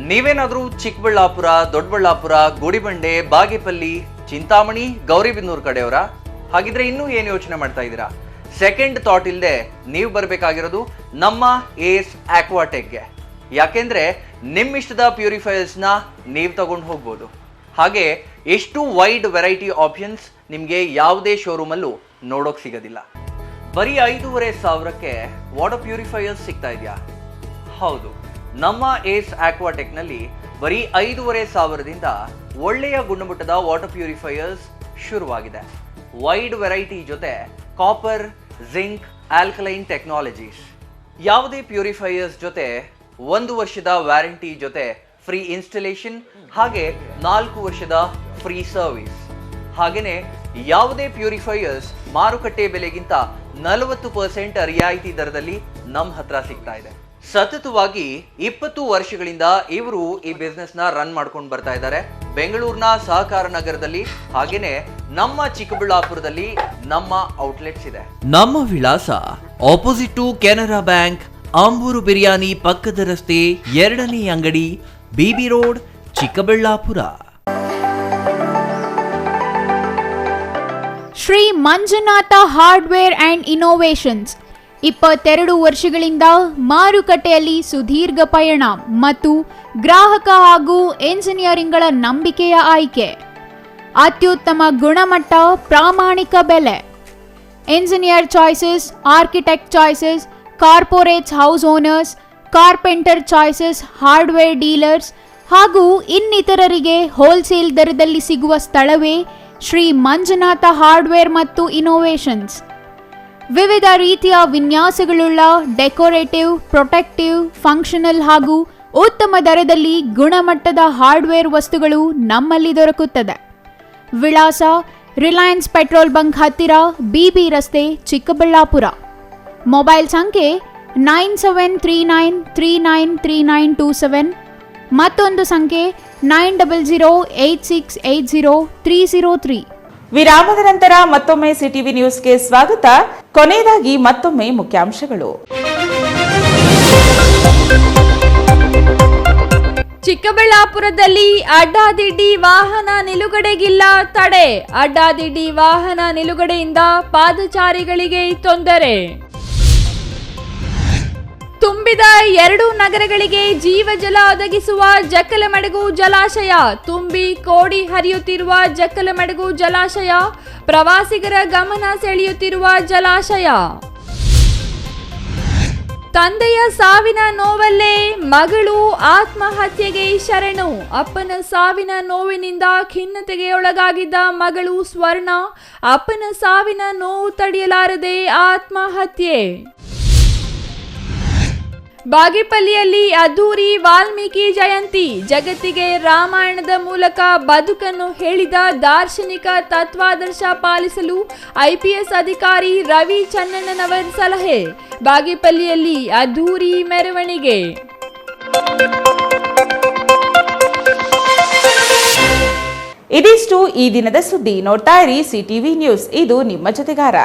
ನೀವೇನಾದ್ರೂ ಚಿಕ್ಕಬಳ್ಳಾಪುರ, ದೊಡ್ಡಬಳ್ಳಾಪುರ, ಗುಡಿಬಂಡೆ, ಬಾಗೇಪಲ್ಲಿ, ಚಿಂತಾಮಣಿ, ಗೌರಿಬಿದನೂರು ಕಡೆಯವರ? ಹಾಗಿದ್ರೆ ಇನ್ನೂ ಏನು ಯೋಚನೆ ಮಾಡ್ತಾ ಇದ್ದೀರಾ? ಸೆಕೆಂಡ್ ಥಾಟ್ ಇಲ್ಲದೆ ನೀವು ಬರಬೇಕಾಗಿರೋದು ನಮ್ಮ ಏಸ್ ಆಕ್ವಾಟೆಕ್ಗೆ. ಯಾಕೆಂದ್ರೆ ನಿಮ್ಮಿಷ್ಟದ ಪ್ಯೂರಿಫೈಯರ್ಸ್ನ ನೀವು ತಗೊಂಡು ಹೋಗ್ಬೋದು. ಹಾಗೆ ಎಷ್ಟು ವೈಡ್ ವೆರೈಟಿ ಆಪ್ಷನ್ಸ್ ನಿಮಗೆ ಯಾವುದೇ ಶೋರೂಮಲ್ಲೂ ನೋಡೋಕೆ ಸಿಗೋದಿಲ್ಲ. ಬರೀ 5,500ಕ್ಕೆ ವಾಟರ್ ಪ್ಯೂರಿಫೈಯರ್ಸ್ ಸಿಗ್ತಾ ಇದೆಯಾ? ಹೌದು, ನಮ್ಮ ಏಸ್ ಆಕ್ವಾಟೆಕ್ನಲ್ಲಿ ಬರೀ 5,500ದಿಂದ ಒಳ್ಳೆಯ ಗುಣಮಟ್ಟದ ವಾಟರ್ ಪ್ಯೂರಿಫೈಯರ್ಸ್ ಶುರುವಾಗಿದೆ. ವೈಡ್ ವೆರೈಟಿ ಜೊತೆ ಕಾಪರ್, ಜಿಂಕ್, ಆಲ್ಕಲೈನ್ ಟೆಕ್ನಾಲಜೀಸ್. ಯಾವುದೇ ಪ್ಯೂರಿಫೈಯರ್ಸ್ ಜೊತೆ 1 ವರ್ಷದ ವ್ಯಾರಂಟಿ ಜೊತೆ ಫ್ರೀ ಇನ್ಸ್ಟಾಲೇಷನ್, ಹಾಗೆ 4 ವರ್ಷದ ಫ್ರೀ ಸರ್ವಿಸ್. ಹಾಗೆಯೇ ಯಾವುದೇ ಪ್ಯೂರಿಫೈಯರ್ಸ್ ಮಾರುಕಟ್ಟೆ ಬೆಲೆಗಿಂತ 40% ರಿಯಾಯಿತಿ ದರದಲ್ಲಿ ನಮ್ಮ ಹತ್ರ ಸಿಗ್ತಾ ಇದೆ. ಸತತವಾಗಿ 20 ವರ್ಷಗಳಿಂದ ಇವರು ಈ ಬಿಸ್ನೆಸ್ ನ ರನ್ ಮಾಡ್ಕೊಂಡು ಬರ್ತಾ ಇದ್ದಾರೆ. ಬೆಂಗಳೂರಿನ ಸಹಕಾರ ನಗರದಲ್ಲಿ ಹಾಗೇನೆ ನಮ್ಮ ಚಿಕ್ಕಬಳ್ಳಾಪುರದಲ್ಲಿ ನಮ್ಮ ಔಟ್ಲೆಟ್ಸ್ ಇದೆ. ನಮ್ಮ ವಿಳಾಸ opposite to Canara bank, Ambur biryani ಪಕ್ಕದ ರಸ್ತೆ, 2ನೇ ಅಂಗಡಿ, BB road, Chikkaballapur. Shri Manjunatha hardware and innovations 22 ವರ್ಷಗಳಿಂದ ಮಾರುಕಟ್ಟೆಯಲ್ಲಿ ಸುದೀರ್ಘ ಪಯಣ ಮತ್ತು ಗ್ರಾಹಕ ಹಾಗೂ ಎಂಜಿನಿಯರಿಂಗ್ಗಳ ನಂಬಿಕೆಯ ಆಯ್ಕೆ. ಅತ್ಯುತ್ತಮ ಗುಣಮಟ್ಟ, ಪ್ರಾಮಾಣಿಕ ಬೆಲೆ. Engineer choices, architect choices, corporates house owners, carpenter choices, hardware dealers ಹಾಗೂ ಇನ್ನಿತರರಿಗೆ ಹೋಲ್ಸೇಲ್ ದರದಲ್ಲಿ ಸಿಗುವ ಸ್ಥಳವೇ ಶ್ರೀ ಮಂಜುನಾಥ ಹಾರ್ಡ್ವೇರ್ ಮತ್ತು ಇನ್ನೋವೇಷನ್ಸ್. ವಿವಿಧ ರೀತಿಯ ವಿನ್ಯಾಸಗಳುಳ್ಳ ಡೆಕೋರೇಟಿವ್, ಪ್ರೊಟೆಕ್ಟಿವ್, ಫಂಕ್ಷನಲ್ ಹಾಗೂ ಉತ್ತಮ ದರದಲ್ಲಿ ಗುಣಮಟ್ಟದ ಹಾರ್ಡ್ವೇರ್ ವಸ್ತುಗಳು ನಮ್ಮಲ್ಲಿ ದೊರಕುತ್ತದೆ. ವಿಳಾಸ ರಿಲಯನ್ಸ್ ಪೆಟ್ರೋಲ್ ಬಂಕ್ ಹತ್ತಿರ, ಬಿಬಿ ರಸ್ತೆ, ಚಿಕ್ಕಬಳ್ಳಾಪುರ. ಮೊಬೈಲ್ ಸಂಖ್ಯೆ 9739393927, ಮತ್ತೊಂದು ಸಂಖ್ಯೆ 9008680303. ವಿರಾಮದ ನಂತರ ಮತ್ತೊಮ್ಮೆ ಸಿಟಿವಿ ನ್ಯೂಸ್ಗೆ ಸ್ವಾಗತ. ಕೊನೆಯದಾಗಿ ಮತ್ತೊಮ್ಮೆ ಮುಖ್ಯಾಂಶಗಳು. ಚಿಕ್ಕಬಳ್ಳಾಪುರದಲ್ಲಿ ಅಡ್ಡಾದಿಡ್ಡಿ ವಾಹನ ನಿಲುಗಡೆಗಿಲ್ಲ ತಡೆ. ಅಡ್ಡಾದಿಡ್ಡಿ ವಾಹನ ನಿಲುಗಡೆಯಿಂದ ಪಾದಚಾರಿಗಳಿಗೆ ತೊಂದರೆ. ತುಂಬಿದ 2 ನಗರಗಳಿಗೆ ಜೀವಜಲ ಒದಗಿಸುವ ಜಕ್ಕಲಮಡಗು ಜಲಾಶಯ. ತುಂಬಿ ಕೋಡಿ ಹರಿಯುತ್ತಿರುವ ಜಕ್ಕಲಮಡಗು ಜಲಾಶಯ ಪ್ರವಾಸಿಗರ ಗಮನ ಸೆಳೆಯುತ್ತಿರುವ ಜಲಾಶಯ. ತಂದೆಯ ಸಾವಿನ ನೋವಲ್ಲೇ ಮಗಳು ಆತ್ಮಹತ್ಯೆಗೆ ಶರಣು. ಅಪ್ಪನ ಸಾವಿನ ನೋವಿನಿಂದ ಖಿನ್ನತೆಗೆ ಒಳಗಾಗಿದ್ದ ಮಗಳು ಸ್ವರ್ಣ ಅಪ್ಪನ ಸಾವಿನ ನೋವು ತಡೆಯಲಾರದೆ ಆತ್ಮಹತ್ಯೆ. ಬಾಗೇಪಲ್ಲಿಯಲ್ಲಿ ಅದ್ದೂರಿ ವಾಲ್ಮೀಕಿ ಜಯಂತಿ. ಜಗತ್ತಿಗೆ ರಾಮಾಯಣದ ಮೂಲಕ ಬದುಕನ್ನು ಹೇಳಿದ ದಾರ್ಶನಿಕ ತತ್ವಾದರ್ಶ ಪಾಲಿಸಲು ಐಪಿಎಸ್ ಅಧಿಕಾರಿ ರವಿ ಚನ್ನಣ್ಣನವರ್ ಸಲಹೆ. ಬಾಗೇಪಲ್ಲಿಯಲ್ಲಿ ಅದ್ದೂರಿ ಮೆರವಣಿಗೆ. ಇದಿಷ್ಟು ಈ ದಿನದ ಸುದ್ದಿ. ನೋಡ್ತಾ ಇರಿ ಸಿಟಿವಿ ನ್ಯೂಸ್, ಇದು ನಿಮ್ಮ ಜೊತೆಗಾರ.